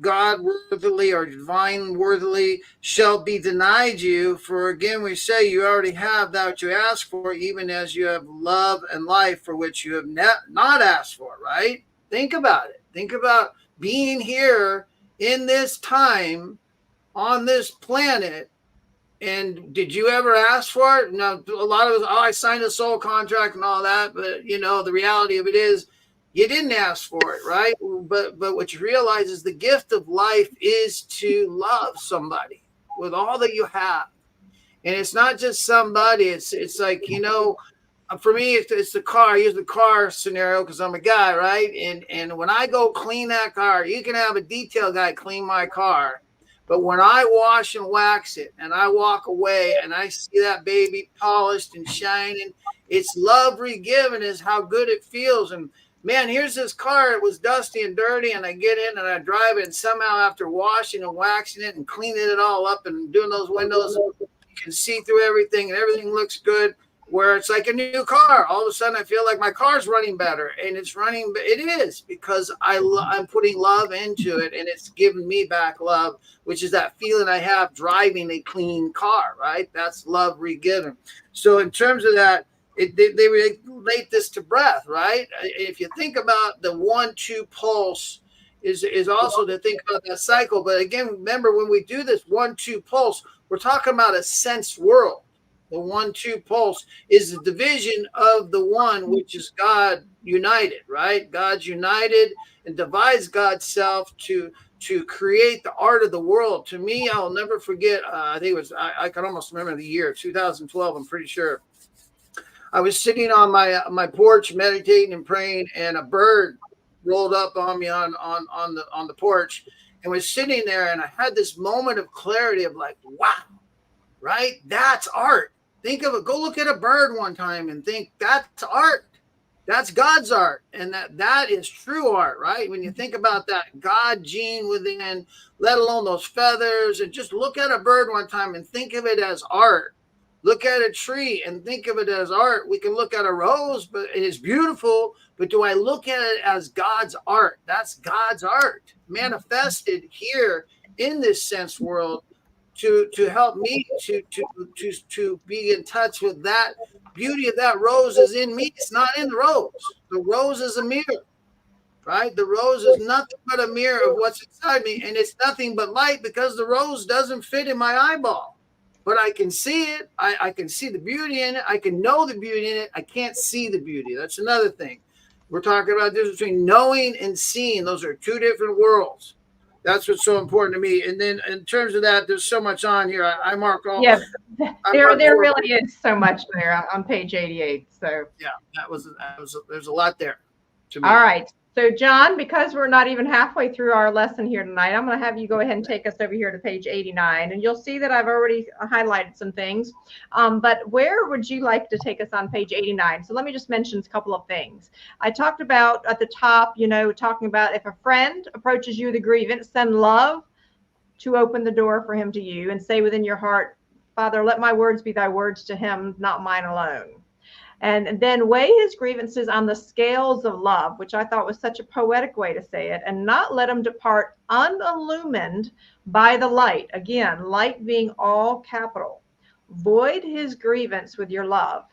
God worthily or divine worthily shall be denied you. For again, we say you already have that which you ask for, even as you have love and life for which you have not asked for, right? Think about it. Think about being here in this time on this planet. And did you ever ask for it? Now, a lot of us, I signed a soul contract and all that, but the reality of it is you didn't ask for it, right? But what you realize is the gift of life is to love somebody with all that you have. And it's not just somebody, it's like, for me, it's the car. I use the car scenario because I'm a guy, right? And when I go clean that car, you can have a detail guy clean my car. But when I wash and wax it and I walk away and I see that baby polished and shining, it's love re-given is how good it feels. And man, here's this car. It was dusty and dirty, and I get in and I drive it, and somehow after washing and waxing it and cleaning it all up and doing those windows, you can see through everything and everything looks good. Where it's like a new car. All of a sudden, I feel like my car's running better, and it's running. It is because I'm putting love into it, and it's giving me back love, which is that feeling I have driving a clean car. Right? That's love re-given. So in terms of that, they relate this to breath. Right? If you think about the 1-2 pulse, is also to think about that cycle. But again, remember when we do this 1-2 pulse, we're talking about a sense world. The 1-2 pulse is the division of the one, which is God united, right? God's united and divides God's self to create the art of the world. To me, I'll never forget, I think it was, I can almost remember the year, 2012, I'm pretty sure. I was sitting on my porch meditating and praying, and a bird rolled up on me on the porch and was sitting there, and I had this moment of clarity of like, wow, right? That's art. Think of it. Go look at a bird one time and think that's art. That's God's art, and that is true art, right? When you think about that God gene within, let alone those feathers, and just look at a bird one time and think of it as art. Look at a tree and think of it as art. We can look at a rose, but it is beautiful. But do I look at it as God's art? That's God's art manifested here in this sense world to help me to be in touch with that beauty of that rose is in me. It's not in the rose. The rose is a mirror, right? The rose is nothing but a mirror of what's inside me, and it's nothing but light because the rose doesn't fit in my eyeball. But I can see it. I can see the beauty in it. I can know the beauty in it. I can't see the beauty. That's another thing. We're talking about the difference between knowing and seeing. Those are two different worlds. That's what's so important to me. And then in terms of that, there's so much on here. I mark all. Yes, there really is so much there on page 88. So yeah, there's a lot there to me. All right. So John, because we're not even halfway through our lesson here tonight, I'm going to have you go ahead and take us over here to page 89. And you'll see that I've already highlighted some things. But where would you like to take us on page 89? So let me just mention a couple of things. I talked about at the top, talking about if a friend approaches you with a grievance, send love to open the door for him to you and say within your heart, Father, let my words be thy words to him, not mine alone. And then weigh his grievances on the scales of love, which I thought was such a poetic way to say it, and not let him depart unillumined by the light. Again, light being all capital. Void his grievance with your love.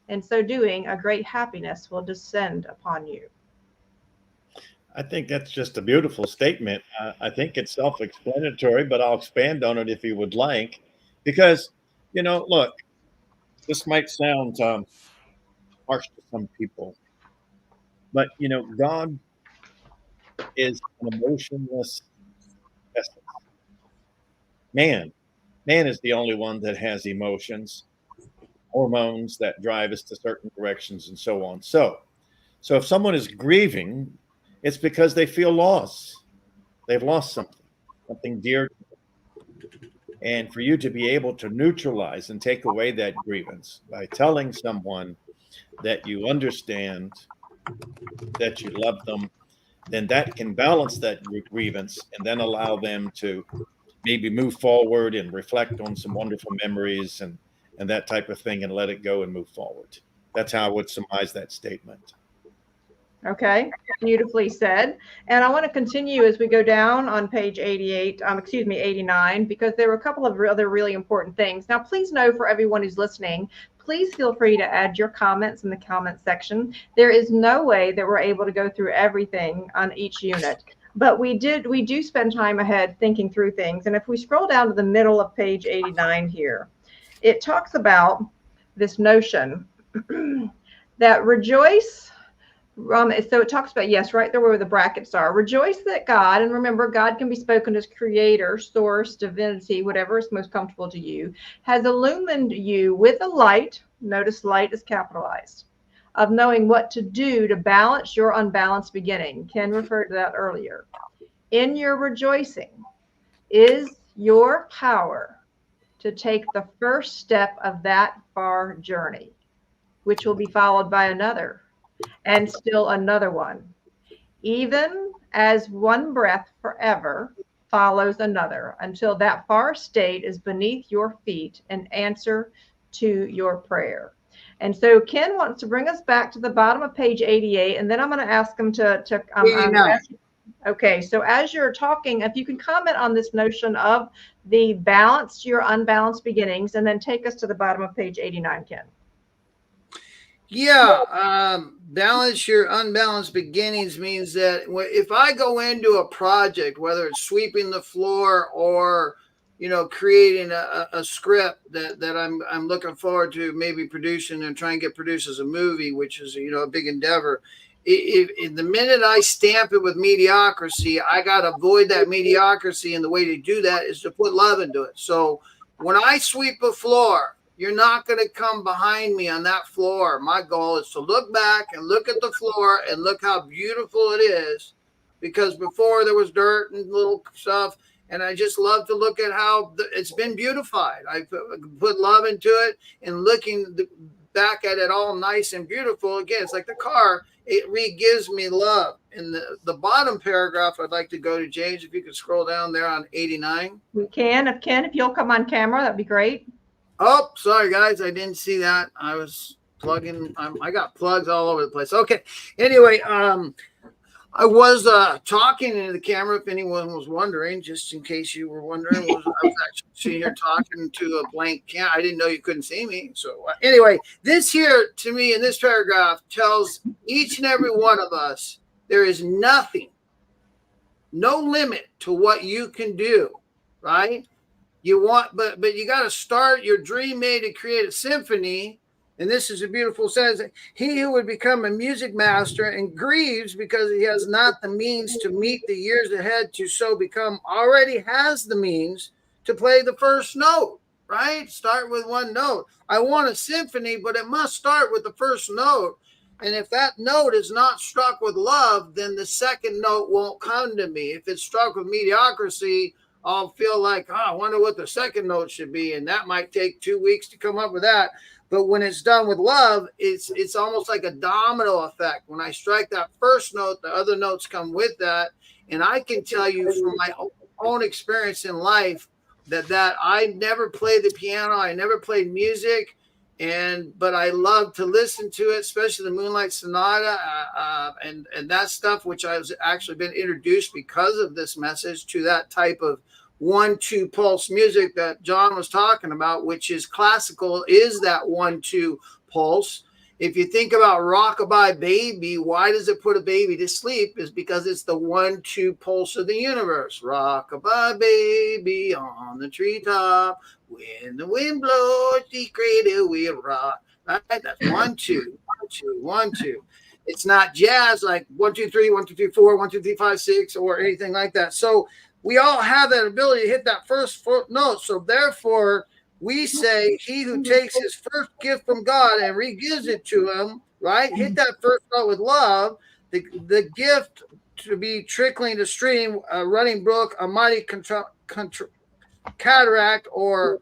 In so doing, a great happiness will descend upon you. I think that's just a beautiful statement. I think it's self-explanatory, but I'll expand on it if you would like. Because, look, this might sound harsh to some people, but God is an emotionless essence. Man is the only one that has emotions, hormones that drive us to certain directions and so on. So if someone is grieving, it's because they feel loss. They've lost something dear. And for you to be able to neutralize and take away that grievance by telling someone that you understand, that you love them, then that can balance that grievance and then allow them to maybe move forward and reflect on some wonderful memories and that type of thing and let it go and move forward. That's how I would surmise that statement. Okay, beautifully said. And I want to continue as we go down on page 89, because there were a couple of other really important things. Now, please know for everyone who's listening, please feel free to add your comments in the comment section. There is no way that we're able to go through everything on each unit, but we do spend time ahead thinking through things. And if we scroll down to the middle of page 89 here, it talks about this notion that rejoice. So it talks about, yes, right there where the brackets are. Rejoice that God, and remember, God can be spoken as creator, source, divinity, whatever is most comfortable to you, has illumined you with a light. Notice light is capitalized, of knowing what to do to balance your unbalanced beginning. Ken referred to that earlier. In your rejoicing is your power to take the first step of that far journey, which will be followed by another. And still another one, even as one breath forever follows another, until that far state is beneath your feet in answer to your prayer. And so Ken wants to bring us back to the bottom of page 88, and then I'm going to ask him okay, so as you're talking, if you can comment on this notion of the balance your unbalanced beginnings, and then take us to the bottom of page 89, Ken. Yeah, balance your unbalanced beginnings means that if I go into a project, whether it's sweeping the floor or creating a script that I'm looking forward to maybe producing and trying to get produced as a movie, which is a big endeavor. If the minute I stamp it with mediocrity, I got to avoid that mediocrity, and the way to do that is to put love into it. So when I sweep a floor, you're not going to come behind me on that floor. My goal is to look back and look at the floor and look how beautiful it is, because before there was dirt and little stuff, And I just love to look at how it's been beautified. I put love into it, and looking back at it all nice and beautiful. Again, it's like the car. It re-gives me love. And the bottom paragraph, I'd like to go to, James, if you could scroll down there on 89. We can. If Ken, if you'll come on camera, that'd be great. Oh, sorry, guys. I didn't see that. I was plugging. I got plugs all over the place. Okay. Anyway, I was talking into the camera, if anyone was wondering, just in case you were wondering. I was actually sitting here talking to a blank camera. I didn't know you couldn't see me. So anyway, this here, to me, in this paragraph, tells each and every one of us there is nothing, no limit to what you can do, right? You want, but you got to start your dream made to create a symphony. And this is a beautiful sentence. He who would become a music master and grieves because he has not the means to meet the years ahead to so become already has the means to play the first note, right? Start with one note. I want a symphony, but it must start with the first note. And if that note is not struck with love, then the second note won't come to me. If it's struck with mediocrity, I'll feel like, I wonder what the second note should be. And that might take 2 weeks to come up with that. But when it's done with love, it's almost like a domino effect. When I strike that first note, the other notes come with that. And I can tell you from my own experience in life that I never played the piano. I never played music. But I love to listen to it, especially the Moonlight Sonata and that stuff, which I've actually been introduced because of this message to that type of 1-2 pulse music that John was talking about, which is classical, is that 1-2 pulse. If you think about Rockabye Baby, why does it put a baby to sleep? Is because it's the 1-2 pulse of the universe. Rockabye baby on the treetop, when the wind blows, the cradle will rock. Right? That's 1-2, 1-2, 1-2. It's not jazz like 1, 2, 3, 1, 2, 3, 4, 1, 2, 3, 5, 6, or anything like that. So we all have that ability to hit that first note. So therefore, we say, he who takes his first gift from God and re-gives it to him, right? Hit that first note with love. The gift to be trickling to stream, a running brook, a mighty cataract, or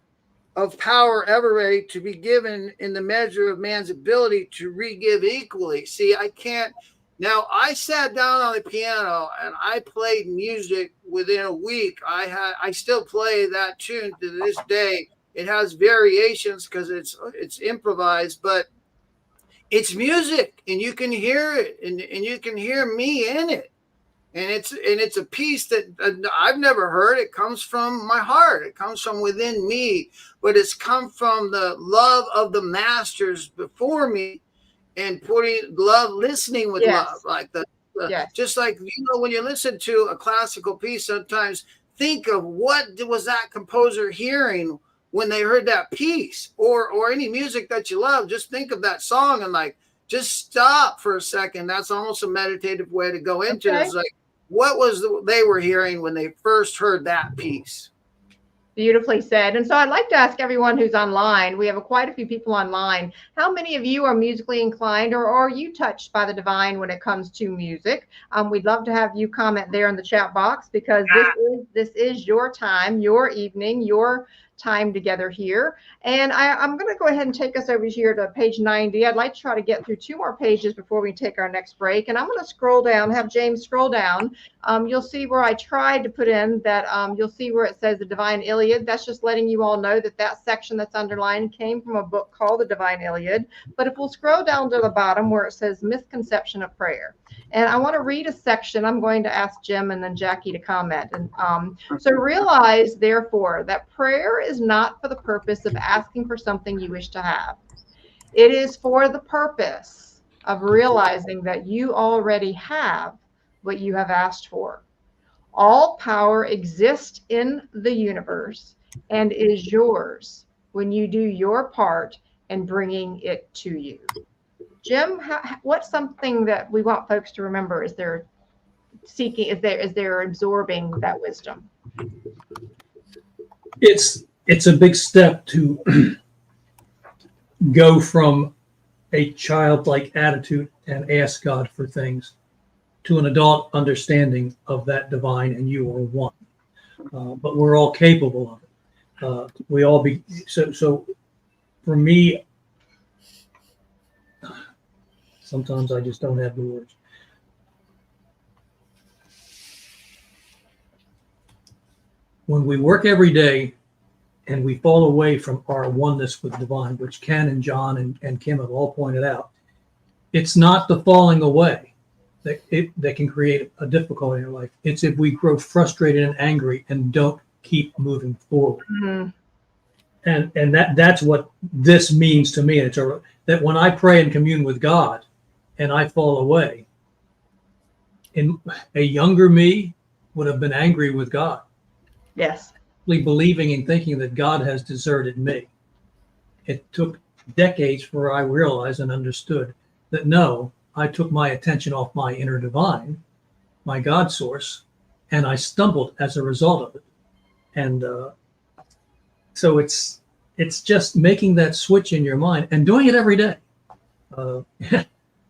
of power ever ready to be given in the measure of man's ability to re-give equally. See, I can't. Now, I sat down on the piano and I played music within a week. I still play that tune to this day. It has variations because it's improvised, but it's music, and you can hear it, and you can hear me in it. And it's a piece that I've never heard. It comes from my heart. It comes from within me, but it's come from the love of the masters before me, and putting love, listening with love, like just like, when you listen to a classical piece, sometimes think of what was that composer hearing when they heard that piece, or any music that you love. Just think of that song and just stop for a second. That's almost a meditative way to go into it. It's like, what was they were hearing when they first heard that piece? Beautifully said. And so I'd like to ask everyone who's online, we have quite a few people online, how many of you are musically inclined, or are you touched by the divine when it comes to music? We'd love to have you comment there in the chat box, because this is your time, your evening, your time together here. And I'm going to go ahead and take us over here to page 90. I'd like to try to get through 2 more pages before we take our next break. And I'm going to scroll down, have James scroll down. You'll see where I tried to put in that, you'll see where it says the Divine Iliad. That's just letting you all know that section that's underlined came from a book called the Divine Iliad. But if we'll scroll down to the bottom where it says misconception of prayer, and I want to read a section. I'm going to ask Jim and then Jackie to comment. And so realize, therefore, that prayer is not for the purpose of asking for something you wish to have. It is for the purpose of realizing that you already have what you have asked for. All power exists in the universe and is yours when you do your part in bringing it to you. Jim, what's something that we want folks to remember as they're seeking, as they're absorbing that wisdom? It's a big step to go from a childlike attitude and ask God for things to an adult understanding of that divine and you are one. but we're all capable of it. We all be so. For me, sometimes I just don't have the words. When we work every day and we fall away from our oneness with divine, which Ken and John and Kim have all pointed out, it's not the falling away that can create a difficulty in our life. It's if we grow frustrated and angry and don't keep moving forward. Mm-hmm. And that's what this means to me. It's that when I pray and commune with God and I fall away, in a younger me would have been angry with God. Yes. Believing and thinking that God has deserted me. It took decades before I realized and understood that no, I took my attention off my inner divine, my God source, and I stumbled as a result of it. And so it's just making that switch in your mind and doing it every day.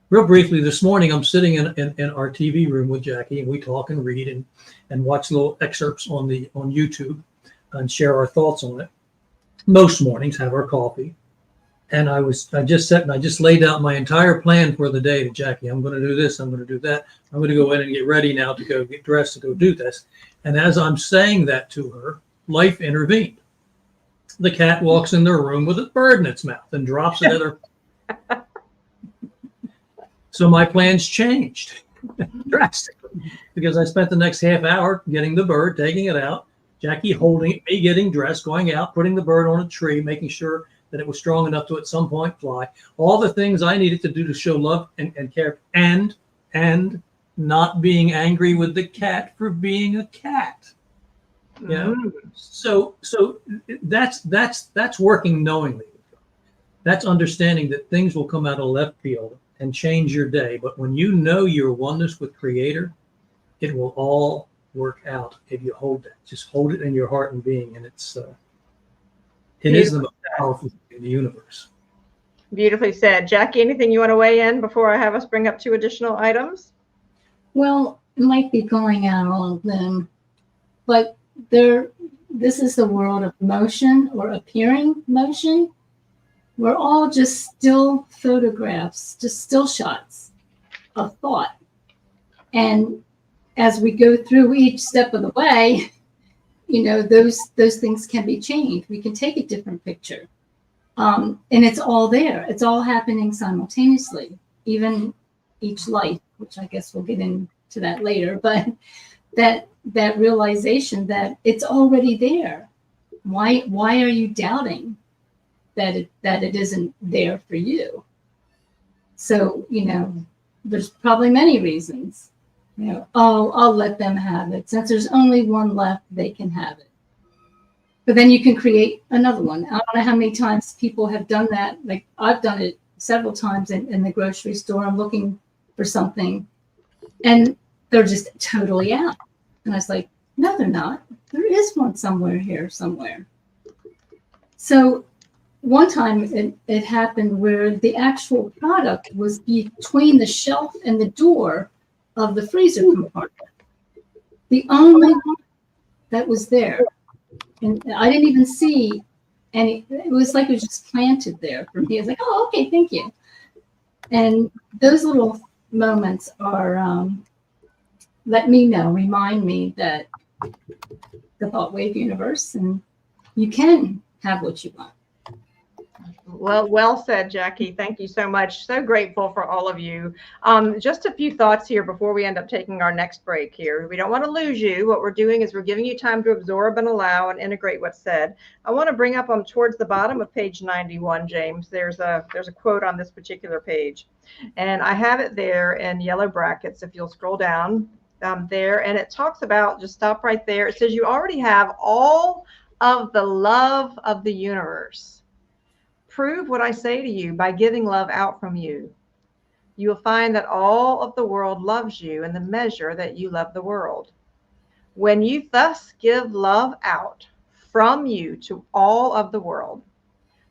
Real briefly, this morning I'm sitting in our TV room with Jackie, and we talk and read and watch little excerpts on YouTube and share our thoughts on it. Most mornings, have our coffee. And I just sat and I just laid out my entire plan for the day to Jackie. I'm going to do this. I'm going to do that. I'm going to go in and get ready now to go get dressed to go do this. And as I'm saying that to her, life intervened. The cat walks in the room with a bird in its mouth and drops it at her. So my plans changed drastically because I spent the next half hour getting the bird, taking it out, Jackie holding it, me getting dressed, going out, putting the bird on a tree, making sure that it was strong enough to at some point fly. All the things I needed to do to show love and care, and not being angry with the cat for being a cat. Yeah. So that's working knowingly. That's understanding that things will come out of left field and change your day. But when you know your oneness with Creator, it will all work out if you hold that. Just hold it in your heart and being, and it is the most powerful thing in the universe. Beautifully said. Jackie, anything you want to weigh in before I have us bring up 2 additional items? Well, it might be going out all of them, but this is the world of motion or appearing motion. We're all just still photographs, just still shots of thought. And as we go through each step of the way, those things can be changed. We can take a different picture. And it's all there. It's all happening simultaneously, even each life, which I guess we'll get into that later. But that realization that it's already there. Why are you doubting that it isn't there for you? So, there's probably many reasons. I'll let them have it. Since there's only one left, they can have it. But then you can create another one. I don't know how many times people have done that. Like I've done it several times in the grocery store. I'm looking for something and they're just totally out. And I was like, no, they're not. There is one somewhere. So one time it happened where the actual product was between the shelf and the door of the freezer compartment. The only one that was there. And I didn't even see any. It was like it was just planted there for me. I was like, oh, okay, thank you. And those little moments are remind me that the thought wave universe, and you can have what you want. Well said, Jackie. Thank you so much. So grateful for all of you. Just a few thoughts here before we end up taking our next break here. We don't want to lose you. What we're doing is we're giving you time to absorb and allow and integrate what's said. I want to bring up towards the bottom of page 91, James. There's a quote on this particular page, and I have it there in yellow brackets. If you'll scroll down there, and it talks about, just stop right there. It says you already have all of the love of the universe. Prove what I say to you by giving love out from you. You will find that all of the world loves you in the measure that you love the world. When you thus give love out from you to all of the world,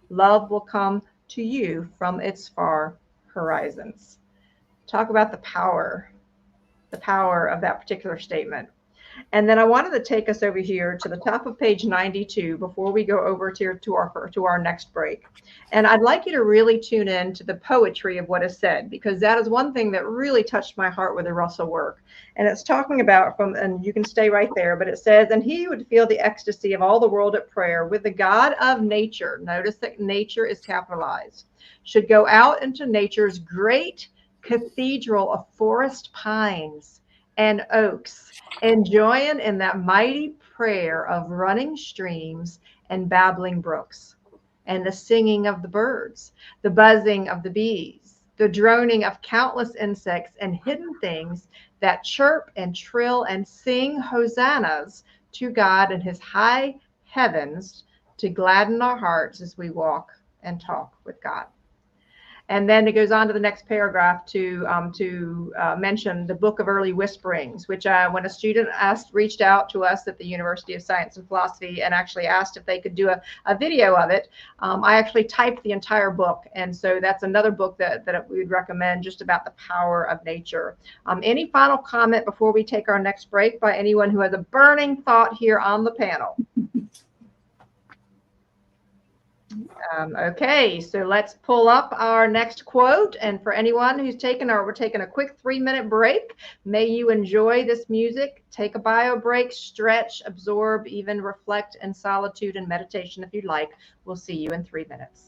love will come to you from its far horizons. Talk about the power of that particular statement. And then I wanted to take us over here to the top of page 92 before we go over to our next break. And I'd like you to really tune in to the poetry of what is said, because that is one thing that really touched my heart with the Russell work. And it's talking about and you can stay right there, but it says, and he would feel the ecstasy of all the world at prayer with the God of nature. Notice that nature is capitalized. Should go out into nature's great cathedral of forest pines and oaks, enjoying in that mighty prayer of running streams and babbling brooks, and the singing of the birds, the buzzing of the bees, the droning of countless insects and hidden things that chirp and trill and sing hosannas to God in his high heavens, to gladden our hearts as we walk and talk with God. And then it goes on to the next paragraph to mention the Book of Early Whisperings, which when a student reached out to us at the University of Science and Philosophy and actually asked if they could do a video of it, I actually typed the entire book. And so that's another book that we would recommend, just about the power of nature. Any final comment before we take our next break by anyone who has a burning thought here on the panel? Okay, so let's pull up our next quote. And for anyone who's we're taking a quick 3-minute break. May you enjoy this music, take a bio break, stretch, absorb, even reflect in solitude and meditation if you'd like. We'll see you in 3 minutes.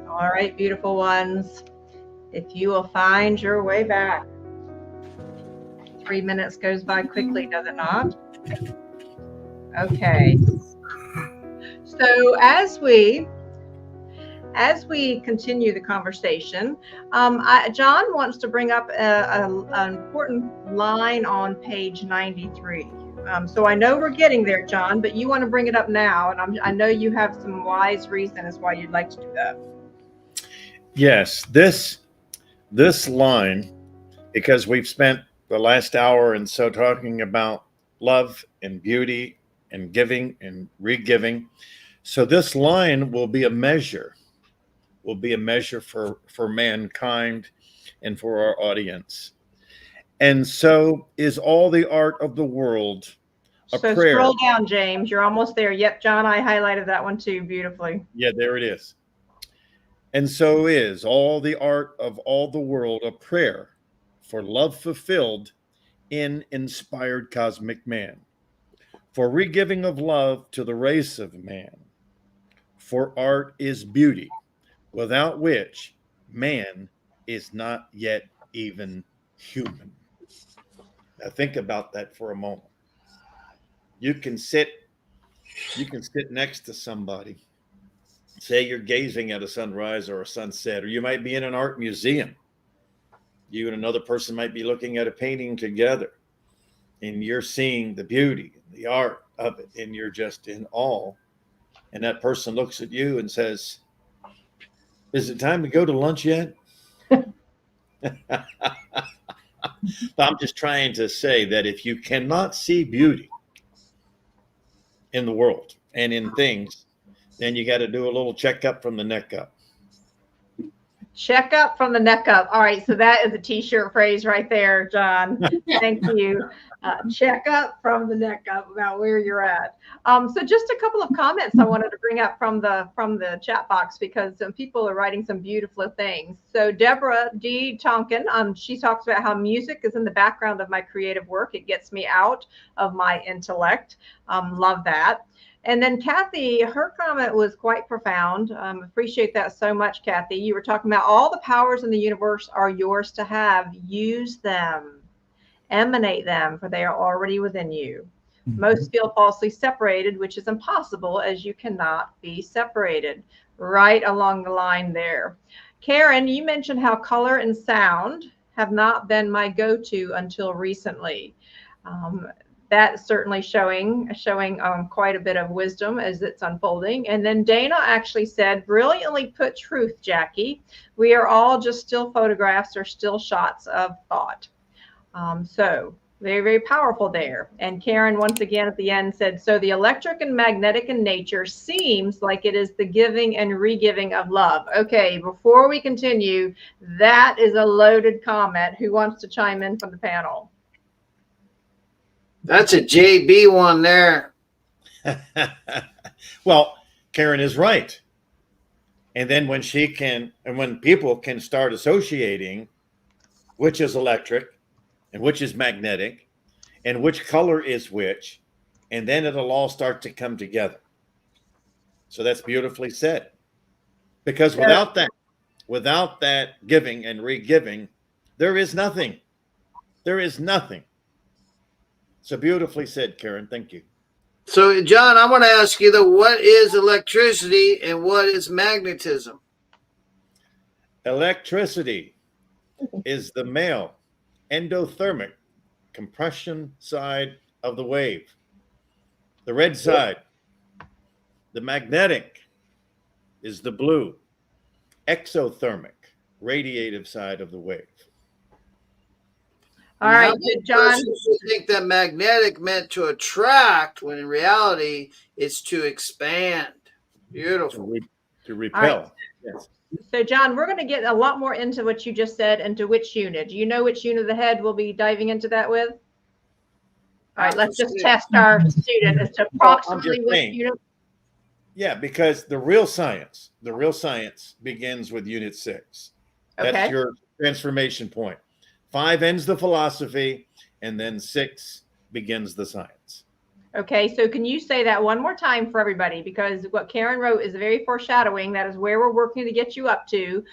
All right, beautiful ones. If you will find your way back. 3 minutes goes by quickly, does it not? Okay. So as we as we continue the conversation, John wants to bring up an important line on page 93. So I know we're getting there, John, but you want to bring it up now, and I know you have some wise reason as why you'd like to do that. Yes, this line, because we've spent the last hour and so talking about love and beauty and giving and re-giving. So this line will be a measure for mankind and for our audience. And so is all the art of the world a So prayer. scroll down, James. You're almost there. Yep, John, I highlighted that one too beautifully. Yeah, there it is. And so is all the art of all the world a prayer for love fulfilled in inspired cosmic man, for re-giving of love to the race of man. For art is beauty, without which man is not yet even human. Now think about that for a moment. You can sit next to somebody. Say you're gazing at a sunrise or a sunset, or you might be in an art museum. You and another person might be looking at a painting together, and you're seeing the beauty, the art of it, and you're just in awe. And that person looks at you and says, "Is it time to go to lunch yet?" I'm just trying to say that if you cannot see beauty in the world and in things, then you got to do a little checkup from the neck up. Check up from the neck up. All right, so that is a t-shirt phrase right there, John. Thank you. Check up from the neck up about where you're at. So just a couple of comments I wanted to bring up from the chat box, because some people are writing some beautiful things. So Deborah D. Tonkin, she talks about how music is in the background of my creative work. It gets me out of my intellect. Love that. And then Kathy, her comment was quite profound. Appreciate that so much, Kathy. You were talking about all the powers in the universe are yours to have. Use them, emanate them, for they are already within you. Most feel falsely separated, which is impossible, as you cannot be separated. Right along the line there. Karen, you mentioned how color and sound have not been my go-to until recently. That's certainly showing quite a bit of wisdom as it's unfolding. And then Dana actually said, brilliantly put truth, Jackie. We are all just still photographs or still shots of thought. So very, very powerful there. And Karen, once again at the end, said, so the electric and magnetic in nature seems like it is the giving and re-giving of love. Okay, before we continue, that is a loaded comment. Who wants to chime in from the panel? That's a JB one there. Well, Karen is right. And then when people can start associating which is electric and which is magnetic and which color is which, and then it'll all start to come together. So that's beautifully said. Because without that giving and re-giving, there is nothing. There is nothing. So beautifully said, Karen. Thank you. So, John, I want to ask you, though, what is electricity and what is magnetism? Electricity is the male endothermic compression side of the wave. The red side. The magnetic is the blue exothermic radiative side of the wave. All right, John. You think that magnetic meant to attract, when in reality it's to expand. Beautiful. To repel. Right. Yes. So, John, we're going to get a lot more into what you just said and to which unit. Do you know which unit of the head we'll be diving into that with? All right, let's just test our student as to approximately which unit. Yeah, because the real science begins with unit 6. That's Okay. your transformation point. 5 ends the philosophy, and then 6 begins the science. Okay, so can you say that one more time for everybody? Because what Karen wrote is very foreshadowing. That is where we're working to get you up to.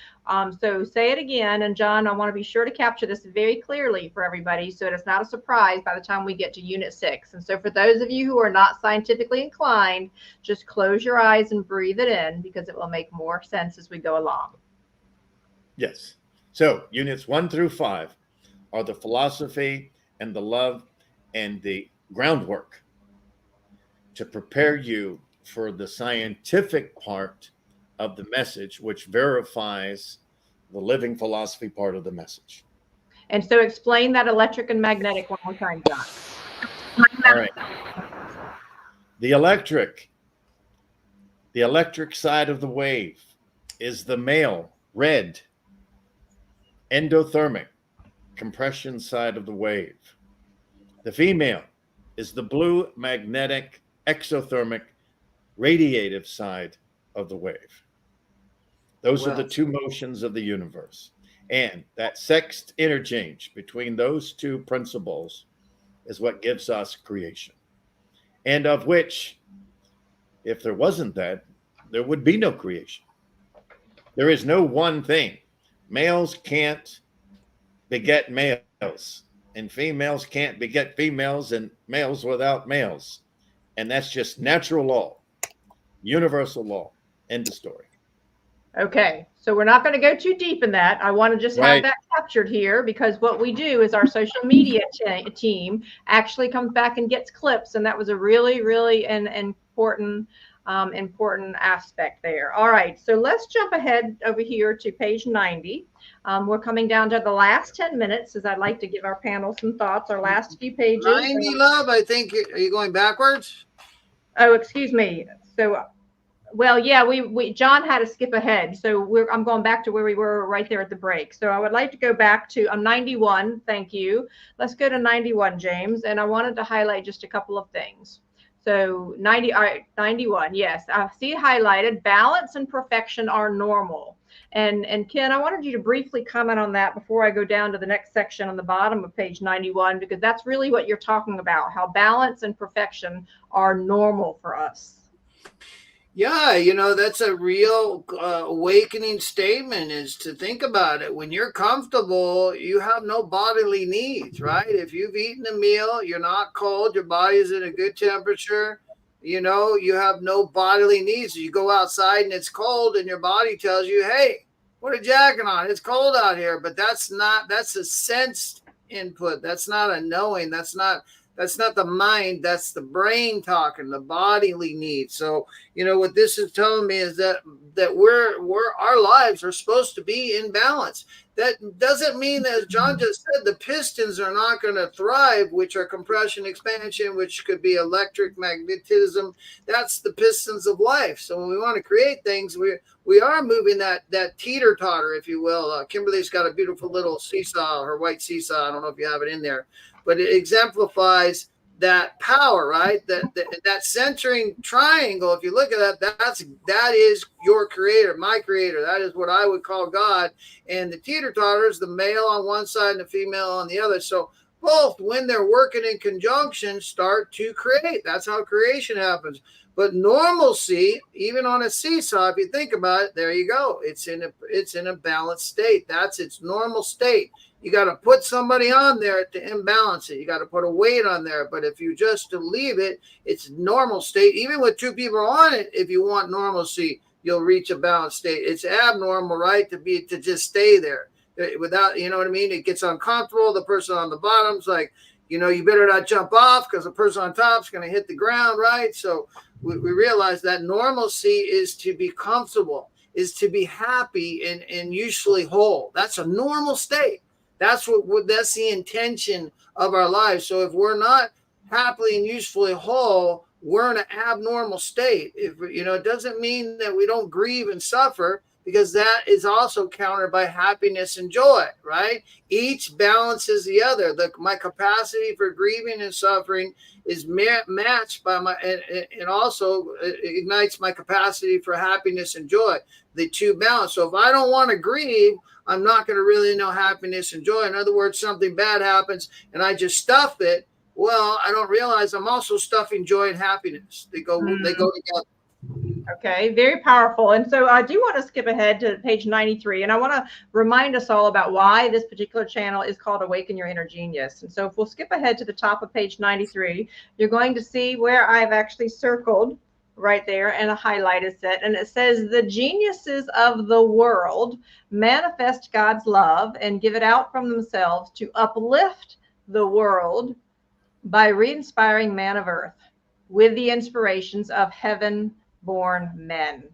So say it again. And John, I want to be sure to capture this very clearly for everybody so it's not a surprise by the time we get to Unit 6. And so for those of you who are not scientifically inclined, just close your eyes and breathe it in because it will make more sense as we go along. Yes. So units 1 through 5 are the philosophy and the love and the groundwork to prepare you for the scientific part of the message, which verifies the living philosophy part of the message. And so explain that electric and magnetic one more time, John. All right. The electric side of the wave is the male, red, endothermic, compression side of the wave. The female is the blue, magnetic, exothermic, radiative side of the wave. Those are the two motions of the universe. And that sexed interchange between those two principles is what gives us creation. And of which, if there wasn't that, there would be no creation. There is no one thing. Males can't beget males, and females can't beget females, and males without males. And that's just natural law, universal law. End of story. Okay, so we're not going to go too deep in that. I want to just have that captured here because what we do is our social media team actually comes back and gets clips, and that was a really, really important aspect there. All right, so let's jump ahead over here to page 90. We're coming down to the last 10 minutes as I'd like to give our panel some thoughts, our last few pages. 90, love, I think. Are you going backwards? Oh, excuse me. So, well, yeah, we John had to skip ahead. So I'm going back to where we were right there at the break. So I would like to go back to 91. Thank you. Let's go to 91, James. And I wanted to highlight just a couple of things. So 91, yes, I see highlighted, balance and perfection are normal. And Ken, I wanted you to briefly comment on that before I go down to the next section on the bottom of page 91, because that's really what you're talking about, how balance and perfection are normal for us. Yeah, you know, that's a real awakening statement, is to think about it. When you're comfortable, you have no bodily needs, right? If you've eaten a meal, you're not cold, your body's in a good temperature, you know, you have no bodily needs. You go outside and it's cold and your body tells you, hey, put a jacket on, it's cold out here. But that's a sensed input. That's not a knowing. That's not the mind, that's the brain talking, the bodily needs. So, you know, what this is telling me is that our lives are supposed to be in balance. That doesn't mean, as John just said, the pistons are not going to thrive, which are compression, expansion, which could be electric, magnetism. That's the pistons of life. So when we want to create things, we are moving that teeter-totter, if you will. Kimberly's got a beautiful little seesaw, her white seesaw. I don't know if you have it in there, but it exemplifies that power, right? That centering triangle. If you look at that is your creator, my creator. That is what I would call God. And the teeter-totter is the male on one side and the female on the other. So both, when they're working in conjunction, start to create. That's how creation happens. But normalcy, even on a seesaw, if you think about it, there you go. It's in a balanced state. That's its normal state. You got to put somebody on there to imbalance it. You got to put a weight on there. But if you just leave it, it's normal state. Even with two people on it, if you want normalcy, you'll reach a balanced state. It's abnormal, right, to just stay there without, you know what I mean? It gets uncomfortable. The person on the bottom's like, you know, you better not jump off because the person on top's going to hit the ground, right? So we realize that normalcy is to be comfortable, is to be happy and usually whole. That's a normal state. That's the intention of our lives. So if we're not happily and usefully whole, we're in an abnormal state. It doesn't mean that we don't grieve and suffer, because that is also countered by happiness and joy, right? Each balances the other. My capacity for grieving and suffering is matched by and also ignites my capacity for happiness and joy. The two balance. So if I don't want to grieve, I'm not going to really know happiness and joy. In other words, something bad happens and I just stuff it. Well, I don't realize I'm also stuffing joy and happiness. They go together. Okay, very powerful. And so I do want to skip ahead to page 93, and I want to remind us all about why this particular channel is called Awaken Your Inner Genius. And so if we'll skip ahead to the top of page 93, you're going to see where I've actually circled right there and highlighted it. And it says, the geniuses of the world manifest God's love and give it out from themselves to uplift the world by re-inspiring man of earth with the inspirations of heaven-born men.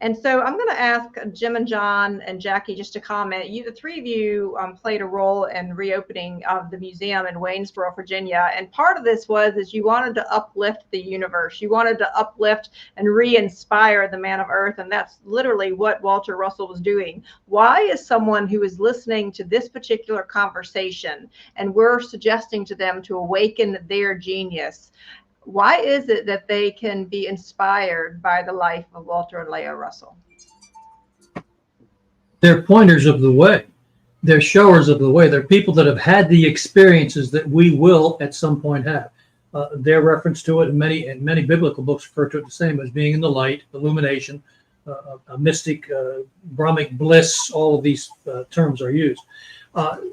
And so I'm going to ask Jim and John and Jackie just to comment. You, the three of you, played a role in reopening of the museum in Waynesboro, Virginia. And part of this is you wanted to uplift the universe. You wanted to uplift and re-inspire the man of earth. And that's literally what Walter Russell was doing. Why is someone who is listening to this particular conversation and we're suggesting to them to awaken their genius, why is it that they can be inspired by the life of Walter and Lao Russell? They're pointers of the way. They're showers of the way. They're people that have had the experiences that we will at some point have. Their reference to it in many biblical books refer to it the same as being in the light, illumination, a mystic, Brahmic bliss. All of these terms are used.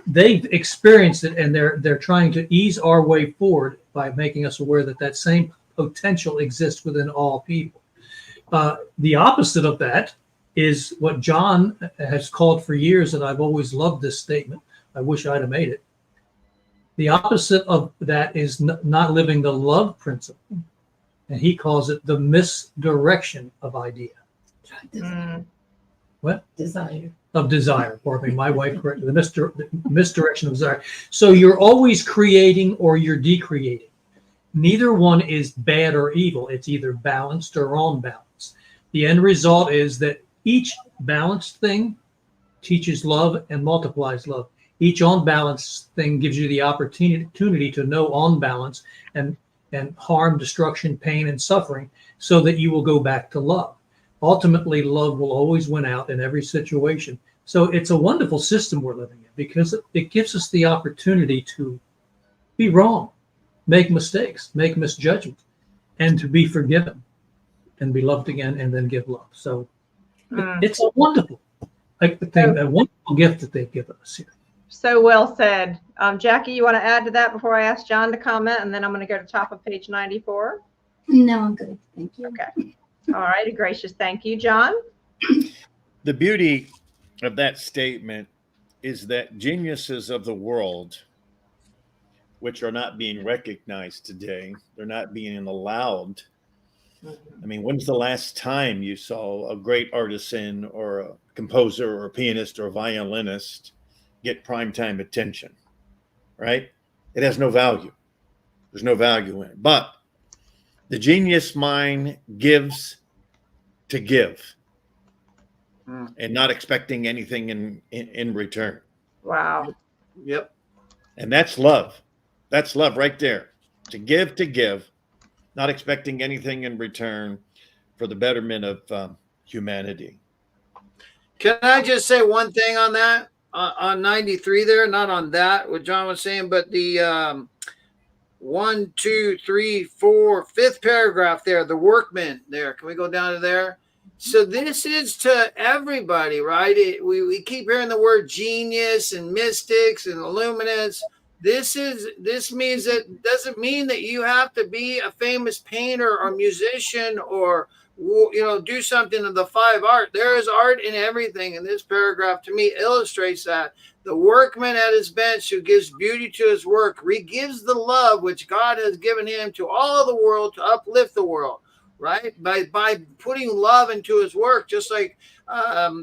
They've experienced it, and they're trying to ease our way forward by making us aware that same potential exists within all people. The opposite of that is what John has called for years, and I've always loved this statement. I wish I'd have made it. The opposite of that is not living the love principle, and he calls it the misdirection of idea. What? Desire. Of desire. Pardon me, my wife corrected the misdirection of desire. So you're always creating or you're decreating. Neither one is bad or evil. It's either balanced or unbalanced. The end result is that each balanced thing teaches love and multiplies love. Each unbalanced thing gives you the opportunity to know unbalance and harm, destruction, pain, and suffering, so that you will go back to love. Ultimately, love will always win out in every situation. So it's a wonderful system we're living in, because it gives us the opportunity to be wrong, make mistakes, make misjudgments, and to be forgiven and be loved again, and then give love. So it's a wonderful thing, a wonderful gift that they've given us here. So well said. Jackie, you want to add to that before I ask John to comment? And then I'm going to go to top of page 94. No, I'm good. Thank you. Okay. All right. A gracious thank you. John? The beauty of that statement is that geniuses of the world, which are not being recognized today, they're not being allowed. I mean, when's the last time you saw a great artisan or a composer or a pianist or a violinist get primetime attention, right? It has no value. There's no value in it. But the genius mind gives to give and not expecting anything in return. Wow. Yep. And that's love. That's love right there. To give, not expecting anything in return for the betterment of humanity. Can I just say one thing on that? On 93 there, not on that, what John was saying, but the 1, 2, 3, 4, 5th paragraph there, the workmen there. Can we go down to there? So this is to everybody, right? We keep hearing the word genius and mystics and illuminates. This means that doesn't mean that you have to be a famous painter or musician or do something of the 5 art. There is art in everything, and this paragraph to me illustrates that. The workman at his bench who gives beauty to his work gives the love which God has given him to all the world to uplift the world, right? By putting love into his work, just like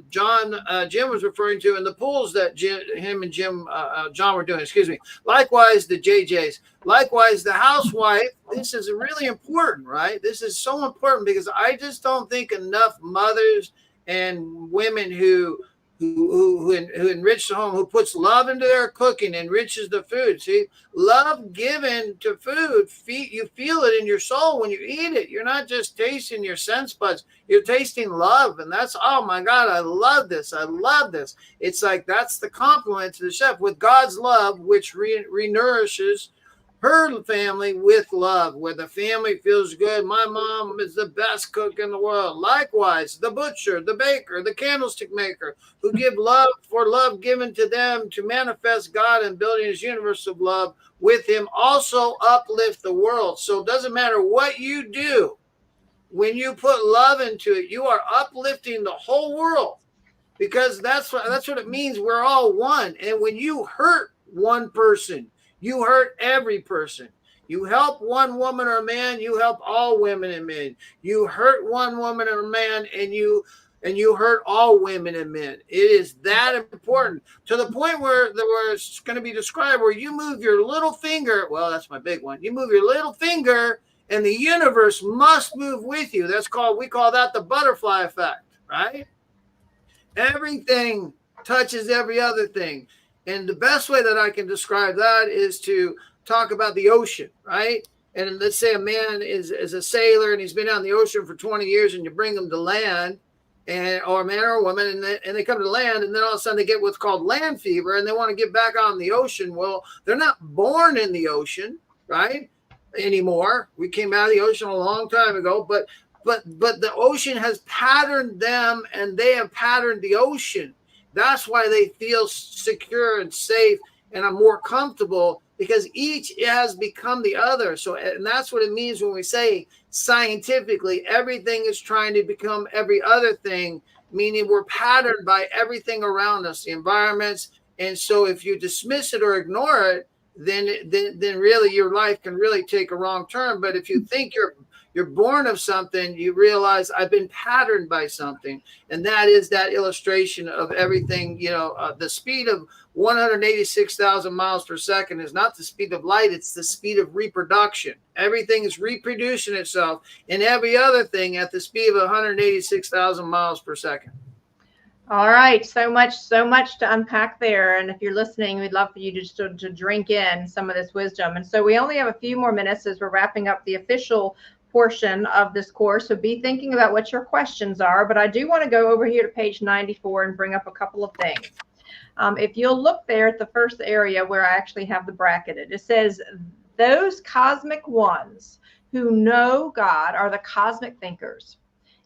Jim was referring to in the pools that John were doing, excuse me. Likewise, the JJs. Likewise, the housewife. This is really important, right? This is so important because I just don't think enough mothers and women who enrich the home, who puts love into their cooking, enriches the food. See, love given to food, you feel it in your soul when you eat it. You're not just tasting your sense buds, you're tasting love. And that's, oh my God, I love this. I love this. It's like, that's the compliment to the chef with God's love, which renourishes her family with love, where the family feels good. My mom is the best cook in the world. Likewise, the butcher, the baker, the candlestick maker, who give love for love given to them to manifest God and building his universe of love with him, also uplift the world. So it doesn't matter what you do. When you put love into it, you are uplifting the whole world, because that's what it means. We're all one. And when you hurt one person, you hurt every person. You help one woman or man, you help all women and men. You hurt one woman or man, and you hurt all women and men. It is that important, to the point where it's going to be described where you move your little finger. Well, that's my big one. You move your little finger, and the universe must move with you. We call that the butterfly effect, right? Everything touches every other thing. And the best way that I can describe that is to talk about the ocean, right? And let's say a man is a sailor and he's been on the ocean for 20 years, and you bring him to land, or a man or a woman, and they come to land, and then all of a sudden they get what's called land fever, and they want to get back on the ocean. Well, they're not born in the ocean, right? Anymore. We came out of the ocean a long time ago, but the ocean has patterned them, and they have patterned the ocean. That's why they feel secure and safe and are more comfortable, because each has become the other. So, and that's what it means when we say scientifically everything is trying to become every other thing, meaning we're patterned by everything around us, the environments. And so if you dismiss it or ignore it, then really your life can really take a wrong turn. But if you think you're born of something, you realize I've been patterned by something. And that is that illustration of everything. The speed of 186,000 miles per second is not the speed of light. It's the speed of reproduction. Everything is reproducing itself in every other thing at the speed of 186,000 miles per second. All right. So much to unpack there. And if you're listening, we'd love for you to drink in some of this wisdom. And so we only have a few more minutes as we're wrapping up the official portion of this course. So be thinking about what your questions are. But I do want to go over here to page 94 and bring up a couple of things. If you'll look there at the first area where I actually have the bracketed, it says, those cosmic ones who know God are the cosmic thinkers,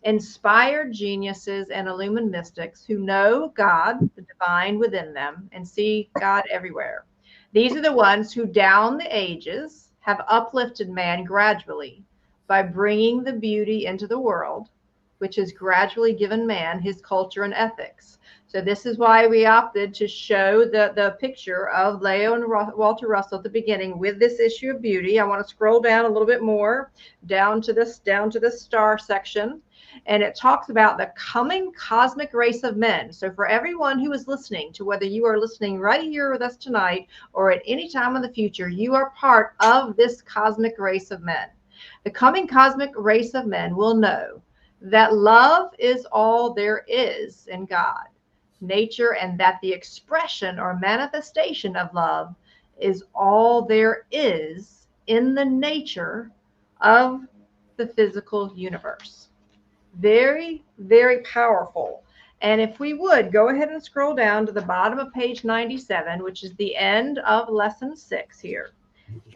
inspired geniuses, and illumined mystics who know God, the divine within them, and see God everywhere. These are the ones who down the ages have uplifted man gradually by bringing the beauty into the world, which has gradually given man his culture and ethics. So this is why we opted to show the picture of Lao and Walter Russell at the beginning with this issue of beauty. I want to scroll down a little bit more down to this star section. And it talks about the coming cosmic race of men. So for everyone who is listening, to whether you are listening right here with us tonight or at any time in the future, you are part of this cosmic race of men. The coming cosmic race of men will know that love is all there is in God, nature, and that the expression or manifestation of love is all there is in the nature of the physical universe. Very, very powerful. And if we would go ahead and scroll down to the bottom of page 97, which is the end of lesson 6 here.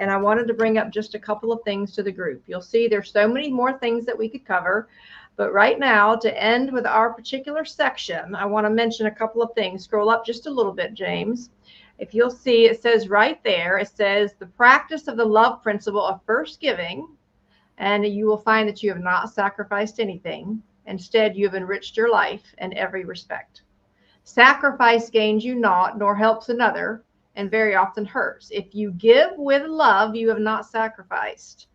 And I wanted to bring up just a couple of things to the group. You'll see there's so many more things that we could cover. But right now, to end with our particular section, I want to mention a couple of things. Scroll up just a little bit, James. If you'll see, it says right there, it says the practice of the love principle of first giving. And you will find that you have not sacrificed anything. Instead, you have enriched your life in every respect. Sacrifice gains you not, nor helps another, and very often hurts. If you give with love, you have not sacrificed,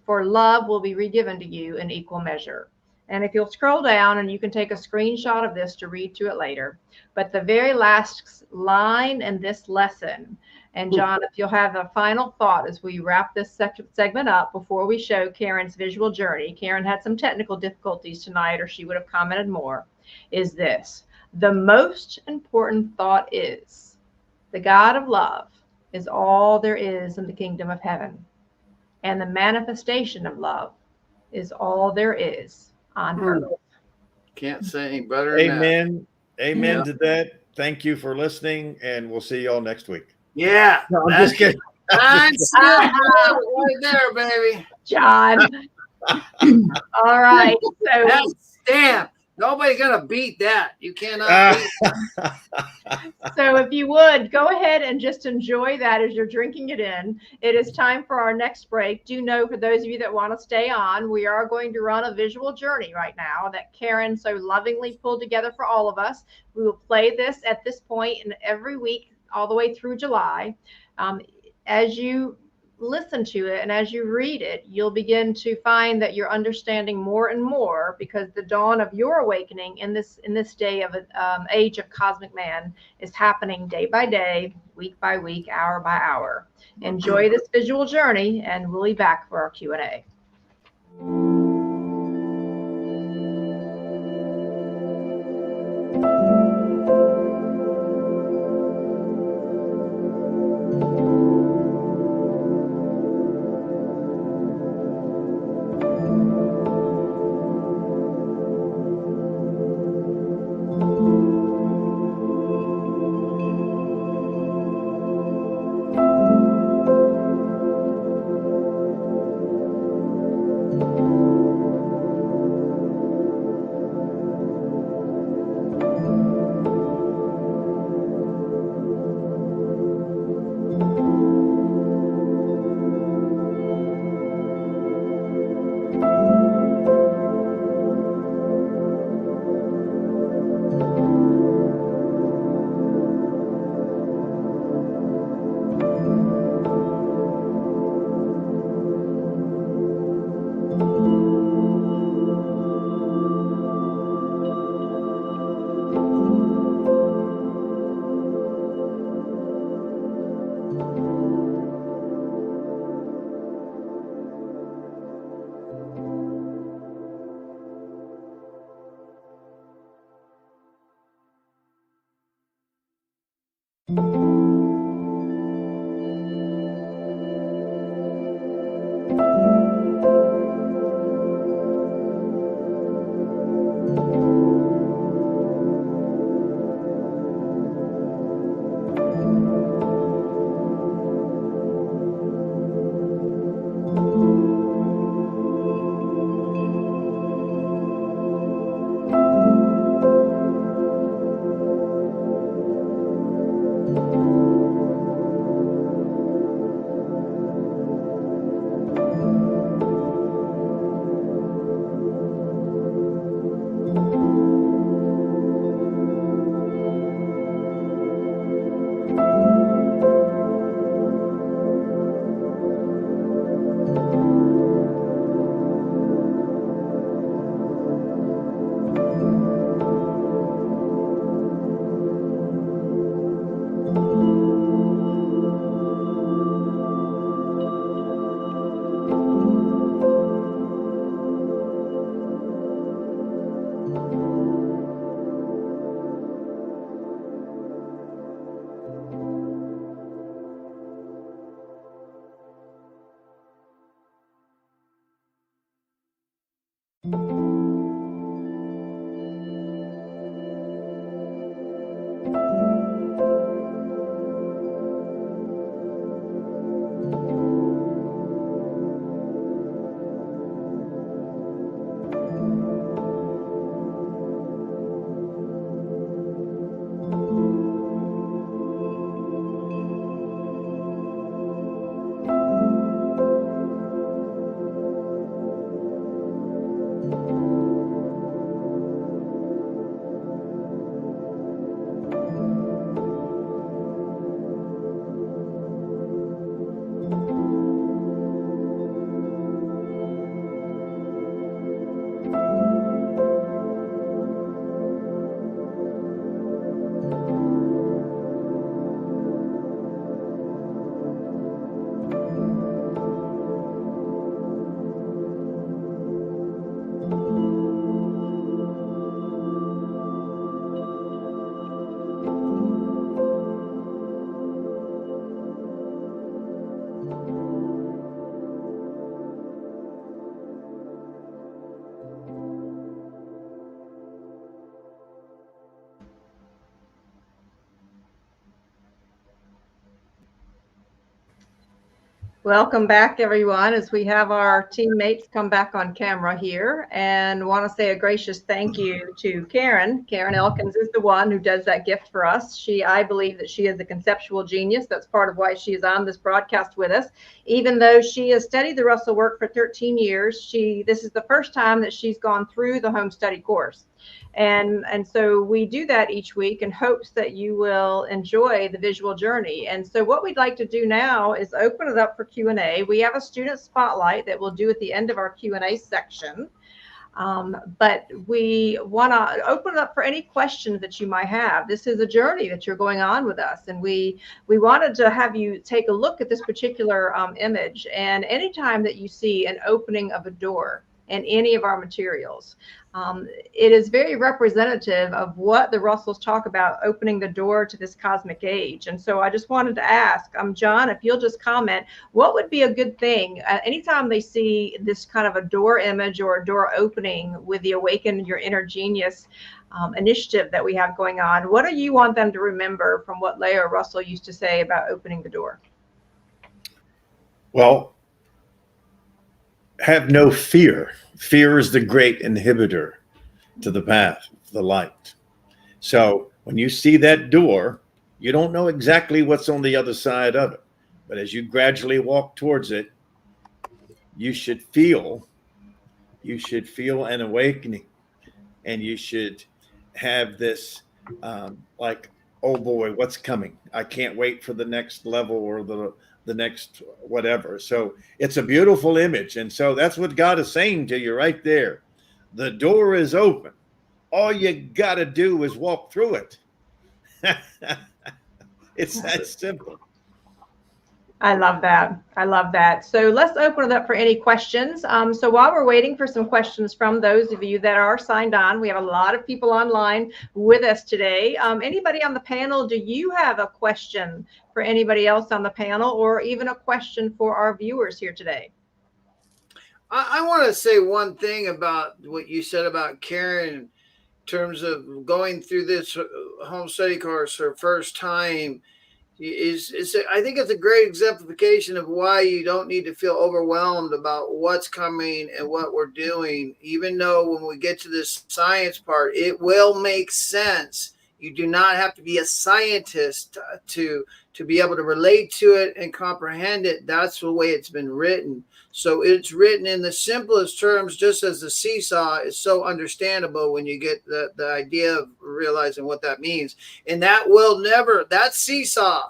for love will be regiven to you in equal measure. And if you'll scroll down, and you can take a screenshot of this to read to it later, but the very last line in this lesson, and John, if you'll have a final thought as we wrap this segment up before we show Karen's visual journey. Karen had some technical difficulties tonight, or she would have commented more, is this. The most important thought is the God of love is all there is in the kingdom of heaven. And the manifestation of love is all there is on earth. Can't say any better than Amen. that. Amen to that. Thank you for listening, and we'll see you all next week. Yeah. No, I'm just kidding. I'm still good right there, baby. John. All right. So That stamp. Nobody gonna beat that. You cannot beat. So if you would, go ahead and just enjoy that as you're drinking it in. It is time for our next break. Do know, for those of you that want to stay on, we are going to run a visual journey right now that Karen so lovingly pulled together for all of us. We will play this at this point and every week all the way through July. As you listen to it and as you read it, you'll begin to find that you're understanding more and more, because the dawn of your awakening in this day of age of cosmic man is happening day by day, week by week, hour by hour. Enjoy this visual journey, and we'll be back for our Q&A. Welcome back, everyone, as we have our teammates come back on camera here, and want to say a gracious thank you to Karen. Karen Elkins is the one who does that gift for us. I believe that she is a conceptual genius. That's part of why she is on this broadcast with us. Even though she has studied the Russell work for 13 years, this is the first time that she's gone through the home study course. And so we do that each week in hopes that you will enjoy the visual journey. And so what we'd like to do now is open it up for Q&A. We have a student spotlight that we'll do at the end of our Q&A section. But we want to open it up for any questions that you might have. This is a journey that you're going on with us, and we wanted to have you take a look at this particular image. And anytime that you see an opening of a door in any of our materials, it is very representative of what the Russells talk about, opening the door to this cosmic age. And so I just wanted to ask, John, if you'll just comment, what would be a good thing anytime they see this kind of a door image or a door opening with the Awaken Your Inner Genius initiative that we have going on? What do you want them to remember from what Lao Russell used to say about opening the door? Well, have no fear. Fear is the great inhibitor to the path, the light. So when you see that door, you don't know exactly what's on the other side of it. But as you gradually walk towards it, you should feel an awakening. And you should have this like, oh boy, what's coming? I can't wait for the next level or the next whatever. So it's a beautiful image. And so that's what God is saying to you right there. The door is open. All you got to do is walk through it. It's that simple. I love that. I love that. So let's open it up for any questions. So while we're waiting for some questions from those of you that are signed on, we have a lot of people online with us today. Anybody on the panel, do you have a question for anybody else on the panel, or even a question for our viewers here today? I want to say one thing about what you said about Karen in terms of going through this home study course for first time. I think it's a great exemplification of why you don't need to feel overwhelmed about what's coming and what we're doing. Even though when we get to this science part, it will make sense. You do not have to be a scientist to be able to relate to it and comprehend it. That's the way it's been written. So it's written in the simplest terms, just as the seesaw is so understandable when you get the idea of realizing what that means. And that seesaw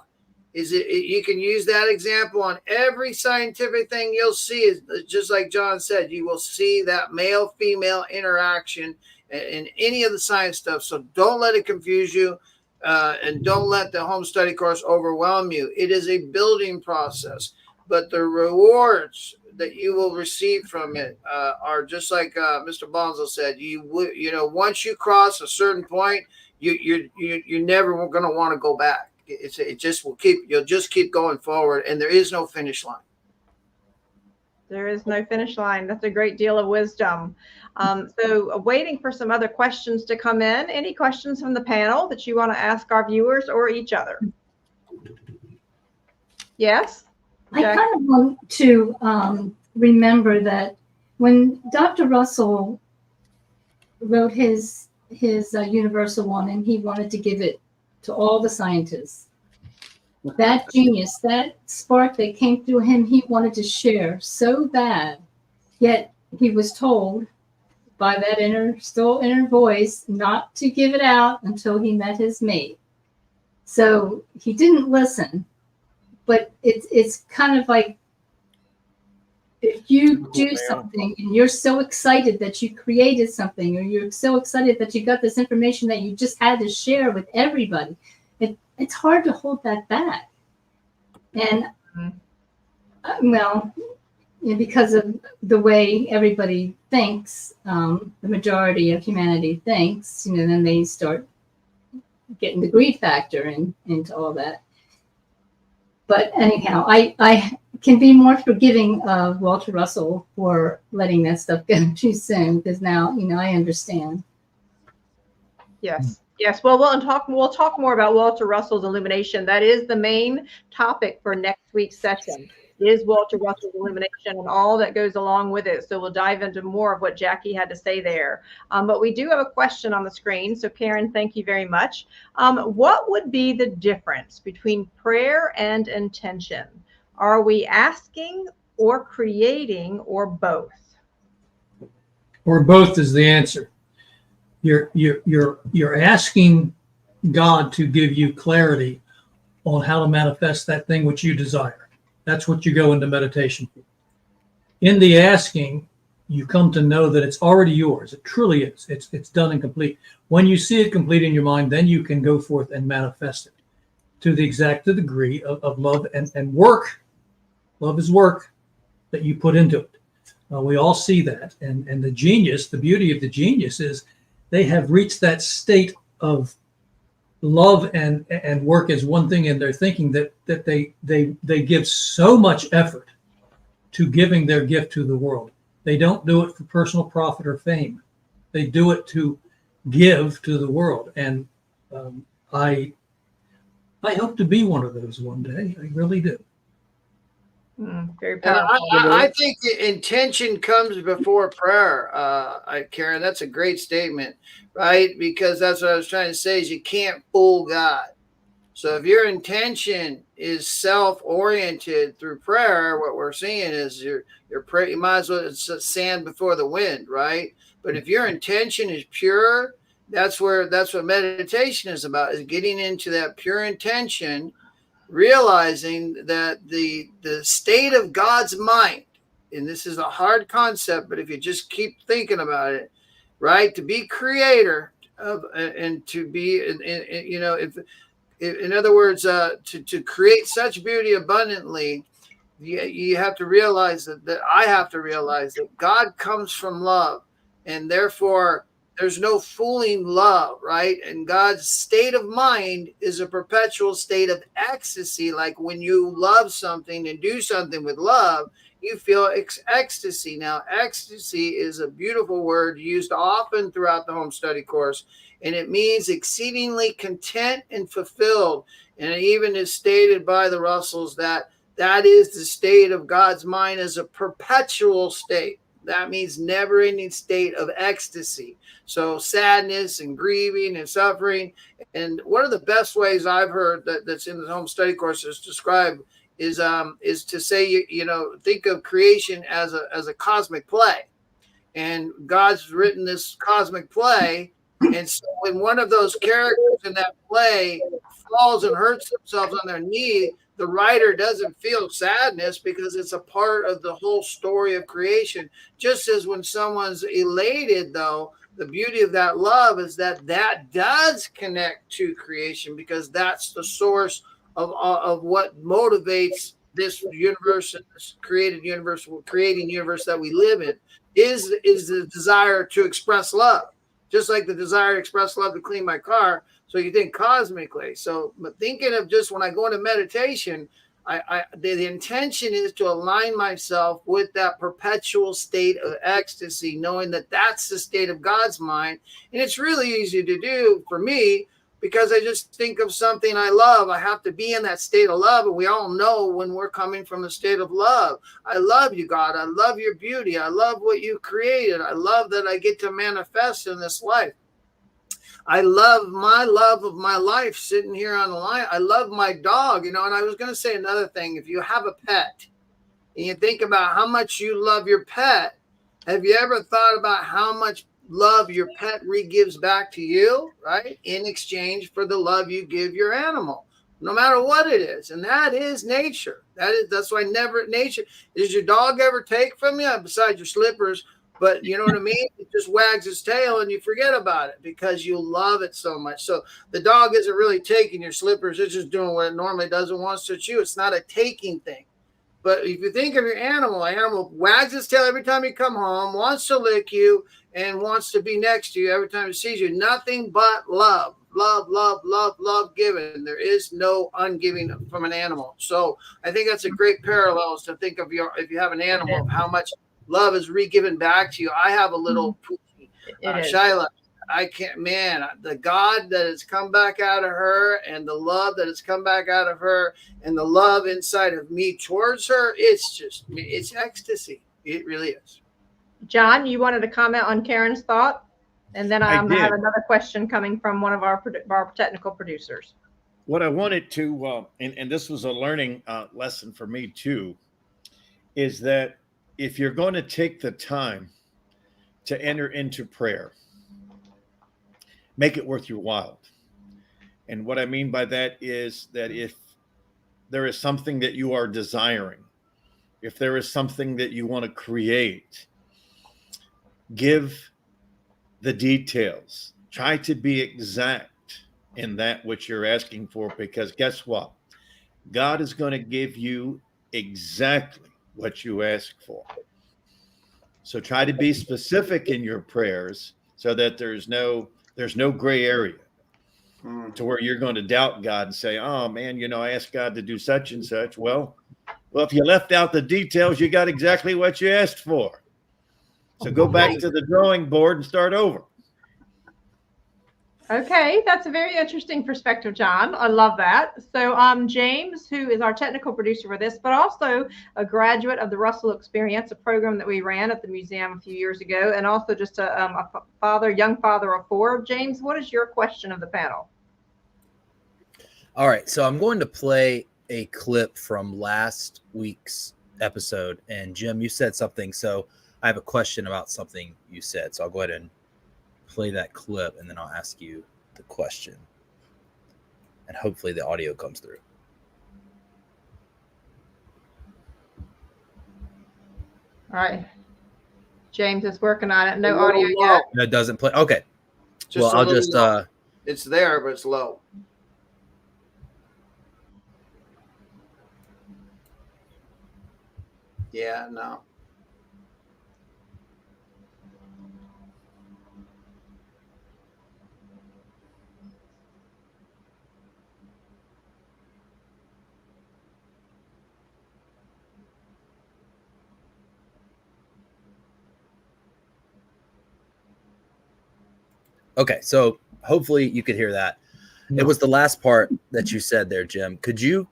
is it, you can use that example on every scientific thing you'll see. Is just like John said, you will see that male-female interaction in any of the science stuff. So don't let it confuse you. And don't let the home study course overwhelm you. It is a building process, but the rewards that you will receive from it are just like Mr. Bonzo said. Once you cross a certain point, you're never going to want to go back. You'll just keep going forward, and there is no finish line. There is no finish line. That's a great deal of wisdom. So waiting for some other questions to come in. Any questions from the panel that you want to ask our viewers or each other? Yes? I kind of want to remember that when Dr. Russell wrote his universal one, and he wanted to give it to all the scientists, that genius, that spark that came through him, he wanted to share so bad, yet he was told by that still inner voice not to give it out until he met his mate. So he didn't listen. But it's kind of like, if you do something and you're so excited that you created something, or you're so excited that you got this information that you just had to share with everybody, it's hard to hold that back. And because of the way everybody thinks, the majority of humanity thinks, then they start getting the greed factor into all that. But anyhow, I can be more forgiving of Walter Russell for letting that stuff go too soon, because now, I understand. Yes. Yes. Well, we'll talk more about Walter Russell's illumination. That is the main topic for next week's session. is Walter Russell's illumination and all that goes along with it. So we'll dive into more of what Jackie had to say there. But we do have a question on the screen. So Karen, thank you very much. What would be the difference between prayer and intention? Are we asking or creating or both? Or both is the answer. You're asking God to give you clarity on how to manifest that thing which you desire. That's what you go into meditation for. In the asking, you come to know that it's already yours. It truly is. It's done and complete. When you see it complete in your mind, then you can go forth and manifest it to the exact degree of love and work. Love is work that you put into it. We all see that. And the genius, the beauty of the genius is they have reached that state of love and work as one thing in their thinking that they give so much effort to giving their gift to the world. They don't do it for personal profit or fame. They do it to give to the world. And I hope to be one of those one day. I really do. Very powerful. I think the intention comes before prayer, Karen. That's a great statement, right? Because that's what I was trying to say is you can't fool God. So if your intention is self-oriented through prayer, what we're seeing is your prayer, you might as well it's sand before the wind, right? But if your intention is pure, that's what meditation is about, is getting into that pure intention, realizing that the state of God's mind, and this is a hard concept, but if you just keep thinking about it, right, to be creator of and to be, in other words, to create such beauty abundantly, you have to realize that I have to realize that God comes from love, and therefore there's no fooling love, right? And God's state of mind is a perpetual state of ecstasy. Like when you love something and do something with love, you feel ecstasy. Now, ecstasy is a beautiful word used often throughout the home study course, and it means exceedingly content and fulfilled. And it even is stated by the Russells that is the state of God's mind as a perpetual state. That means never-ending state of ecstasy. So sadness and grieving and suffering. And one of the best ways I've heard that's in the home study course is described is to say, think of creation as a cosmic play. And God's written this cosmic play. And so when one of those characters in that play falls and hurts themselves on their knee, the writer doesn't feel sadness because it's a part of the whole story of creation. Just as when someone's elated, though, the beauty of that love is that does connect to creation, because that's the source of what motivates this universe, this creating universe that we live in, is the desire to express love. Just like the desire to express love to clean my car. So you think cosmically. So, but thinking of just when I go into meditation, the intention is to align myself with that perpetual state of ecstasy, knowing that that's the state of God's mind. And it's really easy to do for me because I just think of something I love. I have to be in that state of love. And we all know when we're coming from a state of love. I love you, God. I love your beauty. I love what you created. I love that I get to manifest in this life. I love of my life sitting here on the line. I love my dog, and I was going to say another thing. If you have a pet and you think about how much you love your pet, have you ever thought about how much love your pet gives back to you, right? In exchange for the love you give your animal, no matter what it is. And that is nature. That's why nature. Does your dog ever take from you besides your slippers? But you know what I mean? It just wags its tail and you forget about it because you love it so much. So the dog isn't really taking your slippers. It's just doing what it normally does and wants to chew. It's not a taking thing. But if you think of your animal wags its tail every time you come home, wants to lick you, and wants to be next to you every time it sees you. Nothing but love. Love, love, love, love given. There is no ungiving from an animal. So I think that's a great parallel to think of if you have an animal, of how much love is re-given back to you. I have a little Shyla. I can't, man, the God that has come back out of her and the love that has come back out of her and the love inside of me towards her, it's ecstasy. It really is. John, you wanted to comment on Karen's thought? And then I have another question coming from one of our technical producers. What I wanted to, and this was a learning lesson for me too, is that if you're going to take the time to enter into prayer, make it worth your while. And what I mean by that is that if there is something that you are desiring, if there is something that you want to create, give the details. Try to be exact in that which you're asking for, because guess what? God is going to give you exactly what you ask for. So try to be specific in your prayers so that there's no gray area to where you're going to doubt God and say, oh man, I asked God to do such and such. Well, if you left out the details, you got exactly what you asked for. So go back to the drawing board and start over. Okay, that's a very interesting perspective, John. I love that. So James, who is our technical producer for this, but also a graduate of the Russell Experience, a program that we ran at the museum a few years ago, and also just a young father of 4. James, what is your question of the panel? All right, so I'm going to play a clip from last week's episode. And Jim, you said something, so I have a question about something you said. So I'll go ahead and play that clip, and then I'll ask you the question. And hopefully the audio comes through. All right. James is working on it. No audio yet. No, it doesn't play. Okay. Just well, I'll just... it's there, but it's low. Yeah, no. Okay, so hopefully you could hear that. No. It was the last part that you said there, Jim. Could you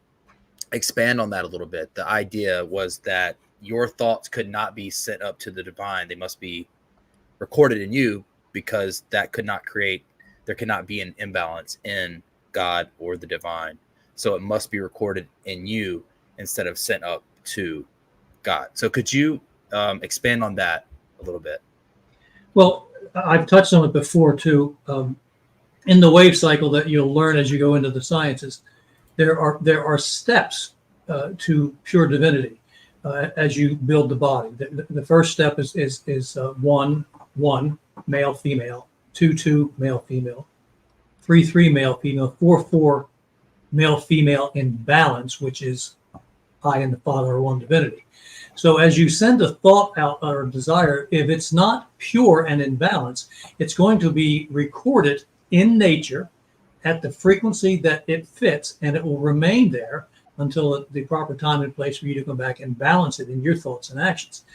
expand on that a little bit? The idea was that your thoughts could not be sent up to the divine. They must be recorded in you, because there could not be an imbalance in God or the divine. So it must be recorded in you instead of sent up to God. So could you expand on that a little bit? Well, I've touched on it before too. In the wave cycle that you'll learn as you go into the sciences, there are steps to pure divinity as you build the body. The first step is 1 male female, 2 male female, 3 male female, 4 male female in balance, which is I and the Father are one divinity. So as you send a thought out or a desire, if it's not pure and in balance, it's going to be recorded in nature at the frequency that it fits, and it will remain there until the proper time and place for you to come back and balance it in your thoughts and actions.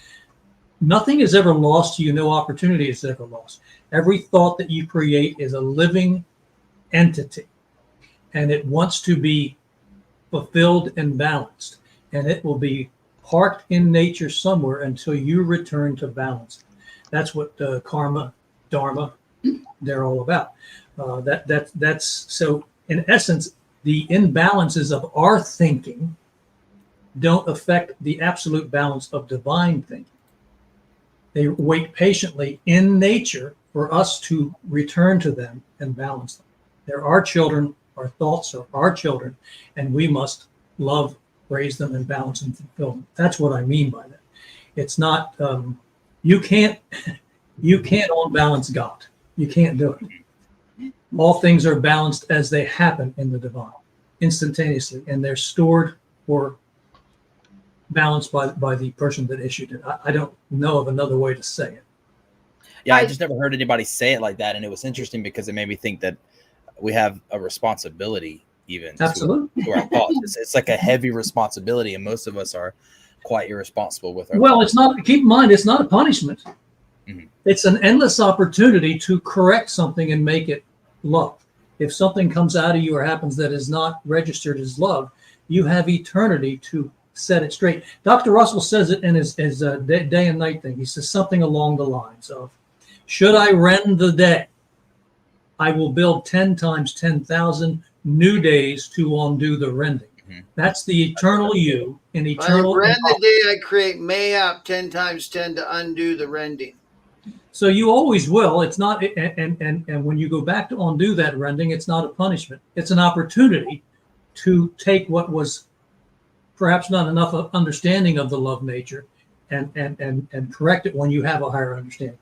Nothing is ever lost to you. No opportunity is ever lost. Every thought that you create is a living entity, and it wants to be fulfilled and balanced, and it will be parked in nature somewhere until you return to balance. That's what karma, dharma, they're all about. That's so. In essence, the imbalances of our thinking don't affect the absolute balance of divine thinking. They wait patiently in nature for us to return to them and balance them. They're our children. Our thoughts are our children, and we must love, raise them, and balance and fulfill them. That's what I mean by that. It's not you can't unbalance God. You can't do it. All things are balanced as they happen in the divine, instantaneously, and they're stored or balanced by the person that issued it. I don't know of another way to say it. Yeah, I just never heard anybody say it like that, and it was interesting because it made me think that we have a responsibility even to our thoughts. It's like a heavy responsibility, and most of us are quite irresponsible with our thoughts. It's not. Keep in mind, it's not a punishment. It's an endless opportunity to correct something and make it love. If something comes out of you or happens that is not registered as love, you have eternity to set it straight. Dr. Russell says it in his day and night thing. He says something along the lines of, should I rend the day, I will build 10 times 10,000 new days to undo the rending. That's the eternal you in eternal. I rend the day, I create mayhap 10 times 10 to undo the rending. So you always will. It's not, and when you go back to undo that rending, it's not a punishment. It's an opportunity to take what was perhaps not enough understanding of the love nature and correct it when you have a higher understanding.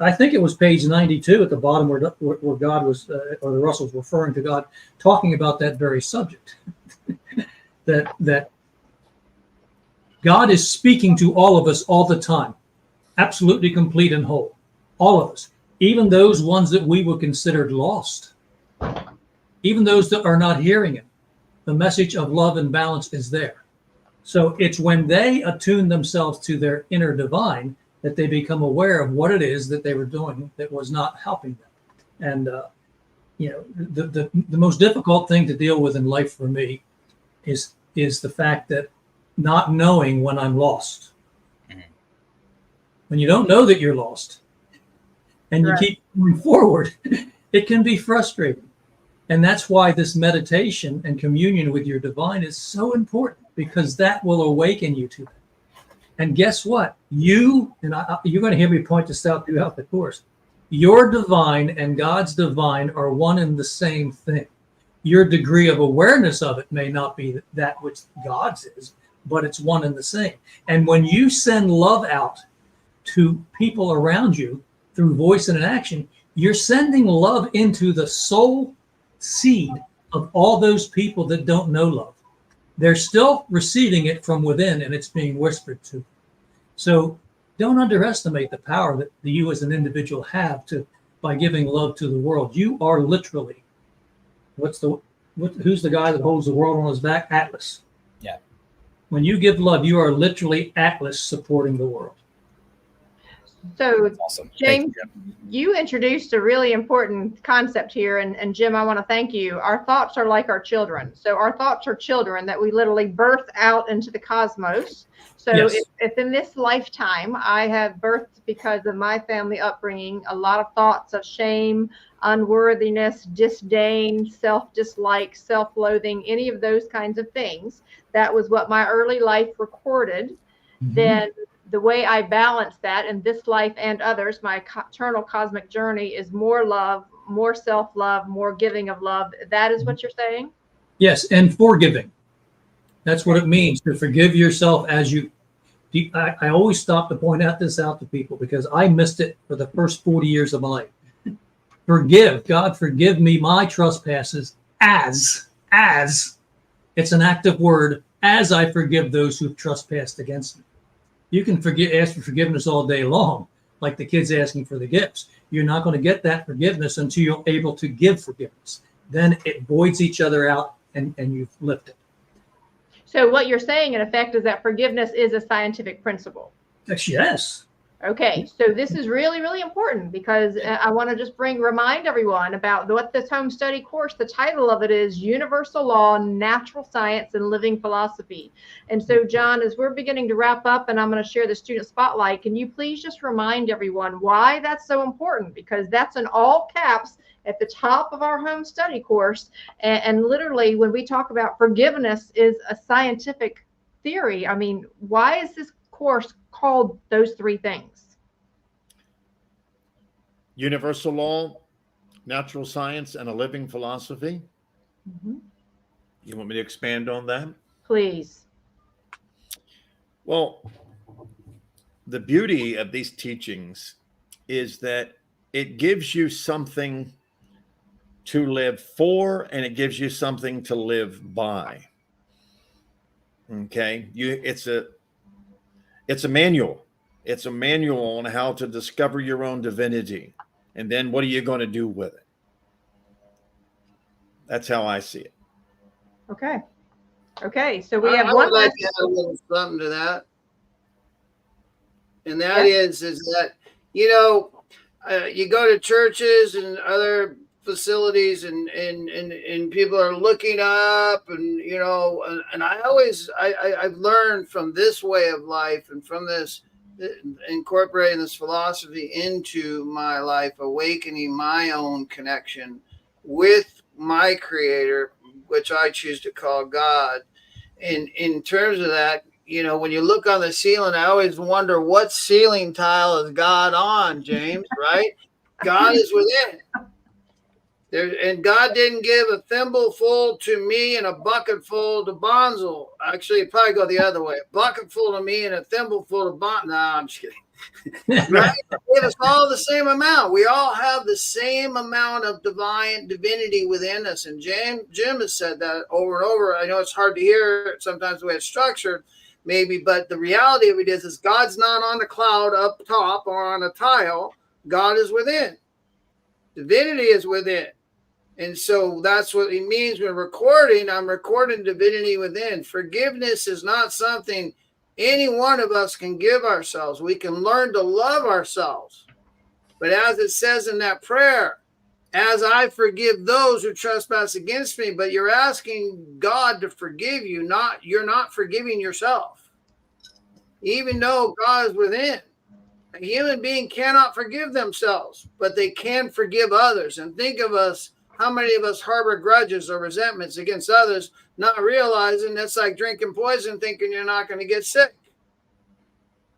I think it was page 92 at the bottom where God was, or the Russells referring to God, talking about that very subject. that God is speaking to all of us all the time, absolutely complete and whole, all of us, even those ones that we would consider lost, even those that are not hearing it. The message of love and balance is there. So it's when they attune themselves to their inner divine that they become aware of what it is that they were doing that was not helping them. And the most difficult thing to deal with in life for me is the fact that not knowing when I'm lost. When you don't know that you're lost and you keep moving forward, it can be frustrating. And that's why this meditation and communion with your divine is so important, because that will awaken you to it. And guess what? You're going to hear me point this out throughout the course. Your divine and God's divine are one and the same thing. Your degree of awareness of it may not be that which God's is, but it's one and the same. And when you send love out to people around you through voice and action, you're sending love into the soul seed of all those people that don't know love. They're still receiving it from within, and it's being whispered to. So don't underestimate the power that you as an individual have by giving love to the world. You are literally, who's the guy that holds the world on his back? Atlas. Yeah. When you give love, you are literally Atlas supporting the world. So, Awesome. James, you introduced a really important concept here. And Jim, I want to thank you. Our thoughts are like our children. So our thoughts are children that we literally birth out into the cosmos. So yes. if in this lifetime I have birthed, because of my family upbringing, a lot of thoughts of shame, unworthiness, disdain, self-dislike, self-loathing, any of those kinds of things, that was what my early life recorded, then the way I balance that in this life and others, my eternal cosmic journey is more love, more self-love, more giving of love. That is what you're saying? Yes, and forgiving. That's what it means, to forgive yourself as you. I always stop to point out to people, because I missed it for the first 40 years of my life. Forgive, God, forgive me my trespasses as it's an active word, as I forgive those who've trespassed against me. You can ask for forgiveness all day long, like the kids asking for the gifts. You're not going to get that forgiveness until you're able to give forgiveness. Then it voids each other out, and you've lifted. So what you're saying, in effect, is that forgiveness is a scientific principle. Yes. Okay, so this is really, really important, because I want to just remind everyone about what this home study course, the title of it is Universal Law, Natural Science, and Living Philosophy. And so, John, as we're beginning to wrap up and I'm going to share the student spotlight, can you please just remind everyone why that's so important? Because that's in all caps at the top of our home study course. And literally, when we talk about forgiveness is a scientific theory, I mean, why is this course called those three things? Universal law, natural science, and a living philosophy. You want me to expand on that? Please. Well, the beauty of these teachings is that it gives you something to live for, and it gives you something to live by. Okay, it's a manual. It's a manual on how to discover your own divinity, and then what are you going to do with it? That's how I see it. Okay. Okay. So we have I one would like last. to add a little something to that, and that is that you know, you go to churches and other facilities and people are looking up and, you know, and I've learned from this way of life and from this, incorporating this philosophy into my life, awakening my own connection with my creator, which I choose to call God. And in terms of that, you know, when you look on the ceiling, I always wonder what ceiling tile is God on, James, right? God is within. There, and God didn't give a thimble full to me and a bucket full to Bonzel. Actually, it'd probably go the other way. A bucket full to me and a thimble full to Bonzel. Nah, I'm just kidding. Right? Give us all the same amount. We all have the same amount of divine divinity within us. And Jim has said that over and over. I know it's hard to hear sometimes the way it's structured, maybe, but the reality of it is God's not on the cloud up top or on a tile. God is within. Divinity is within. And so that's what it means when recording. I'm recording divinity within. Forgiveness is not something any one of us can give ourselves. We can learn to love ourselves. But as it says in that prayer, as I forgive those who trespass against me, but you're asking God to forgive you, you're not forgiving yourself. Even though God is within. A human being cannot forgive themselves, but they can forgive others. And think of us, how many of us harbor grudges or resentments against others, not realizing that's like drinking poison, thinking you're not going to get sick.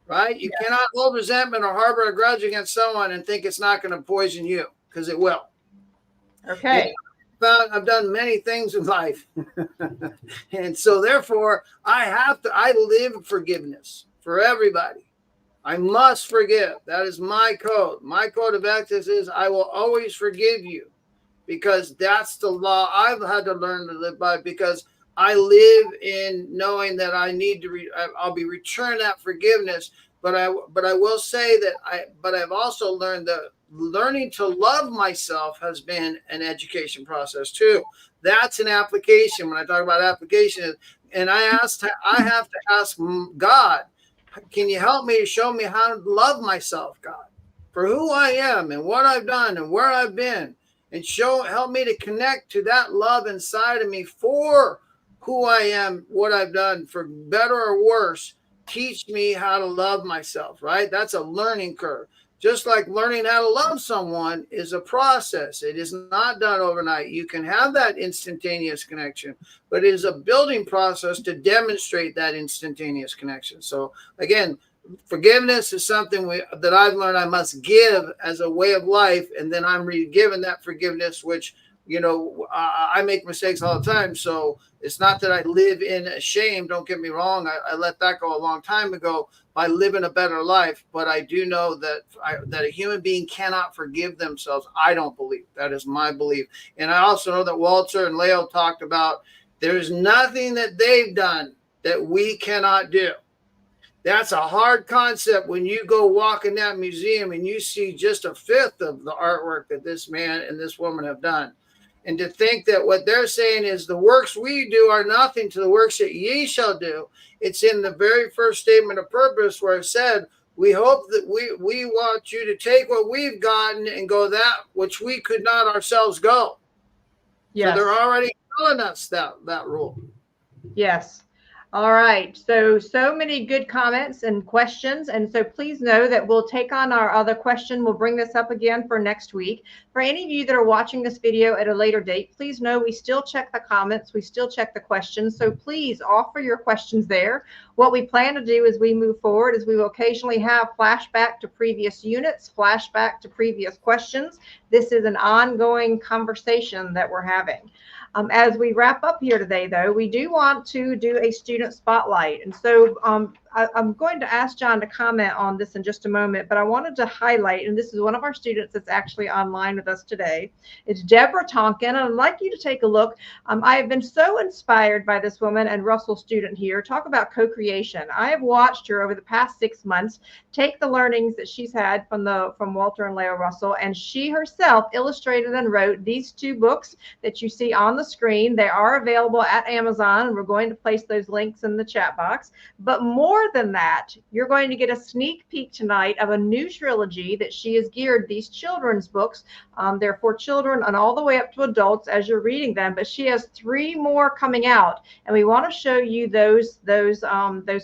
Right? You cannot hold resentment or harbor a grudge against someone and think it's not going to poison you, because it will. Okay. I've done many things in life. And so therefore, I live forgiveness for everybody. I must forgive. That is my code. My code of ethics is I will always forgive you, because that's the law I've had to learn to live by, because I live in knowing that I need to, I'll be returned that forgiveness. But I will say that I've also learned that learning to love myself has been an education process too. That's an application. When I talk about application, and I have to ask God, can you help me, show me how to love myself, God, for who I am and what I've done and where I've been, and help me to connect to that love inside of me for who I am, what I've done, for better or worse. Teach me how to love myself, right? That's a learning curve. Just like learning how to love someone is a process. It is not done overnight. You can have that instantaneous connection, but it is a building process to demonstrate that instantaneous connection. So again, forgiveness is something that I've learned I must give as a way of life, and then I'm re-given that forgiveness, which, you know, I make mistakes all the time. So it's not that I live in shame. Don't get me wrong. I let that go a long time ago by living a better life. But I do know that that a human being cannot forgive themselves. I don't believe. That is my belief. And I also know that Walter and Lao talked about there's nothing that they've done that we cannot do. That's a hard concept when you go walk in that museum and you see just a fifth of the artwork that this man and this woman have done. And to think that what they're saying is the works we do are nothing to the works that ye shall do. It's in the very first statement of purpose where it said, we hope that we want you to take what we've gotten and go that which we could not ourselves go. Yes. So they're already telling us that rule. Yes. All right. So many good comments and questions. And so please know that we'll take on our other question. We'll bring this up again for next week. For any of you that are watching this video at a later date, please know we still check the comments. We still check the questions. So please offer your questions there. What we plan to do as we move forward is we will occasionally have flashback to previous units, flashback to previous questions. This is an ongoing conversation that we're having. As we wrap up here today, though, we do want to do a student spotlight. And so I'm going to ask John to comment on this in just a moment, but I wanted to highlight, and this is one of our students that's actually online with us today. It's Deborah Tonkin, and I'd like you to take a look. I have been so inspired by this woman and Russell student here. Talk about co-creation. I have watched her over the past 6 months take the learnings that she's had from Walter and Lao Russell, and she herself illustrated and wrote these 2 books that you see on the screen. They are available at Amazon, and we're going to place those links in the chat box. But more more than that, you're going to get a sneak peek tonight of a new trilogy that she has geared these children's books. They're for children and all the way up to adults as you're reading them, but she has 3 more coming out, and we want to show you those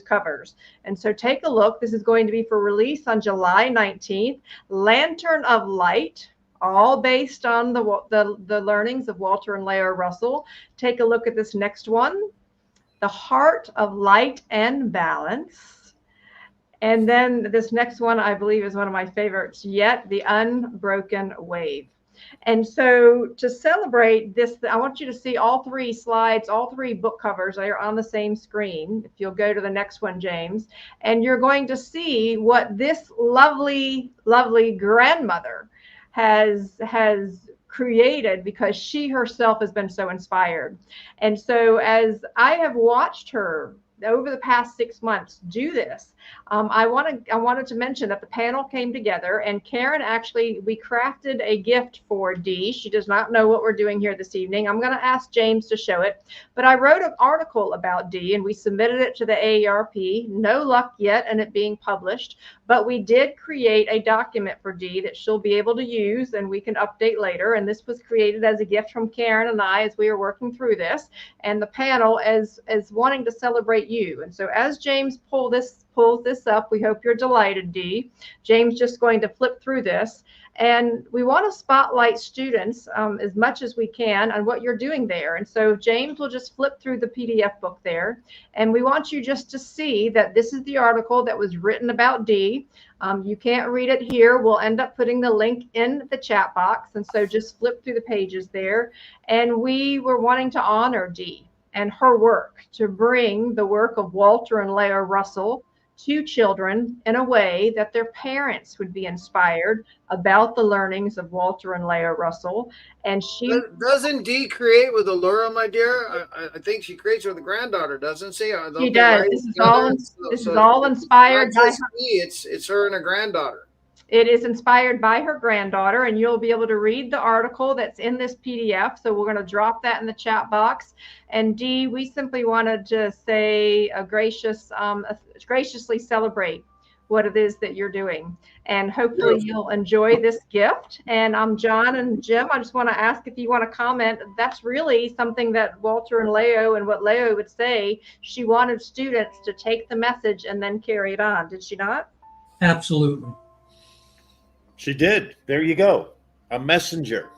covers. And so take a look. This is going to be for release on July 19th. Lantern of Light, all based on the learnings of Walter and Lao Russell. Take a look at this next one, The Heart of Light and Balance. And then this next one, I believe, is one of my favorites yet, The Unbroken Wave. And so to celebrate this, I want you to see all 3 slides, all 3 book covers are on the same screen. If you'll go to the next one, James, and you're going to see what this lovely, lovely grandmother has created, because she herself has been so inspired. And so as I have watched her over the past 6 months do this, I wanted to mention that the panel came together, and Karen, actually, we crafted a gift for Dee. She does not know what we're doing here this evening. I'm going to ask James to show it, but I wrote an article about Dee, and we submitted it to the AARP. No luck yet in it being published, but we did create a document for Dee that she'll be able to use, and we can update later. And this was created as a gift from Karen and I as we were working through this, and the panel as wanting to celebrate you. And so as James pulls this up, we hope you're delighted, Dee. James just going to flip through this, and we want to spotlight students as much as we can on what you're doing there. And so James will just flip through the PDF book there, and we want you just to see that this is the article that was written about Dee. You can't read it here. We'll end up putting the link in the chat box, and so just flip through the pages there. And we were wanting to honor Dee and her work, to bring the work of Walter and Lao Russell to children in a way that their parents would be inspired about the learnings of Walter and Lao Russell. And she doesn't Dee create with Allura, my dear? I think she creates with a granddaughter, doesn't she? She does. This is all inspired by her. It's her and a granddaughter. It is inspired by her granddaughter, and you'll be able to read the article that's in this PDF. So we're going to drop that in the chat box. And Dee, we simply wanted to say graciously celebrate what it is that you're doing. And hopefully you'll enjoy this gift. And John and Jim, I just want to ask if you want to comment. That's really something that Walter and Lao, and what Lao would say, she wanted students to take the message and then carry it on. Did she not? Absolutely. She did. There you go. A messenger.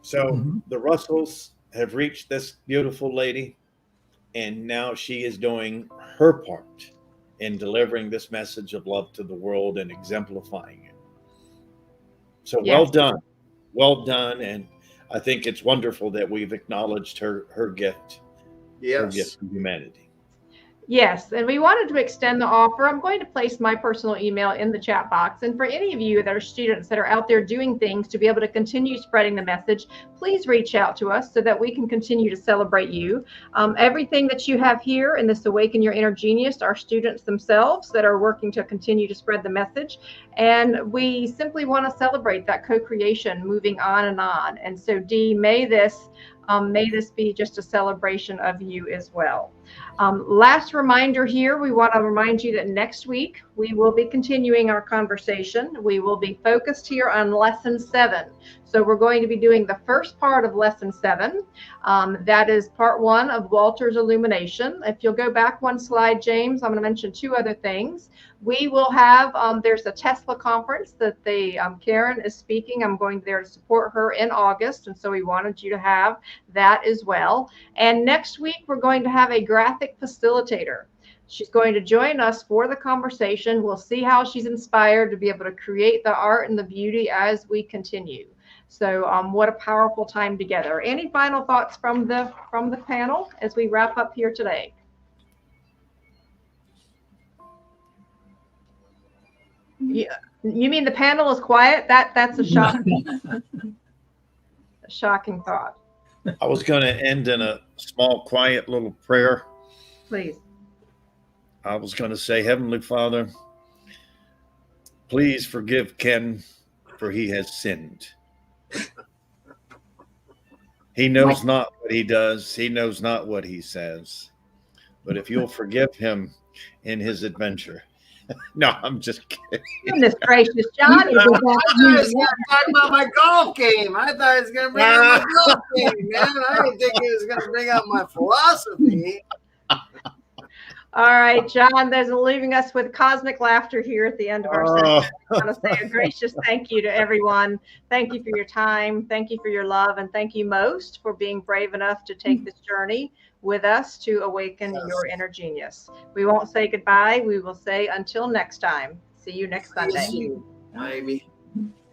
So the Russells have reached this beautiful lady, and now she is doing her part in delivering this message of love to the world and exemplifying it. So yes. Well done. And I think it's wonderful that we've acknowledged her gift. Yes. Her gift to humanity. Yes, and we wanted to extend the offer. I'm going to place my personal email in the chat box. And for any of you that are students that are out there doing things to be able to continue spreading the message, please reach out to us so that we can continue to celebrate you. Everything that you have here in this Awaken Your Inner Genius are students themselves that are working to continue to spread the message. And we simply want to celebrate that co-creation moving on and on. And so, Dee, may this be just a celebration of you as well. Last reminder here, we want to remind you that next week we will be continuing our conversation. We will be focused here on lesson 7. So we're going to be doing the first part of lesson 7. That is part 1 of Walter's illumination. If you'll go back one slide, James, I'm going to mention 2 other things. We will have, there's a Tesla conference that Karen is speaking. I'm going there to support her in August. And so we wanted you to have that as well. And next week, we're going to have a graphic facilitator. She's going to join us for the conversation. We'll see how she's inspired to be able to create the art and the beauty as we continue. So what a powerful time together. Any final thoughts from the panel as we wrap up here today? Yeah. You mean the panel is quiet? That's a shocking thought. I was going to end in a small, quiet little prayer. Please. I was going to say, Heavenly Father, please forgive Ken, for he has sinned. He knows not what he does. He knows not what he says. But if you'll forgive him in his adventure. No, I'm just kidding. Goodness gracious, John. You could go I back thought he to was going to talk about my golf game. I thought he was going to bring up my golf game, man. I didn't think he was going to bring up my philosophy. All right, John, there's leaving us with cosmic laughter here at the end of our session. I want to say a gracious thank you to everyone. Thank you for your time. Thank you for your love. And thank you most for being brave enough to take this journey with us to awaken your inner genius. We won't say goodbye. We will say until next time. See you next Sunday. Maybe.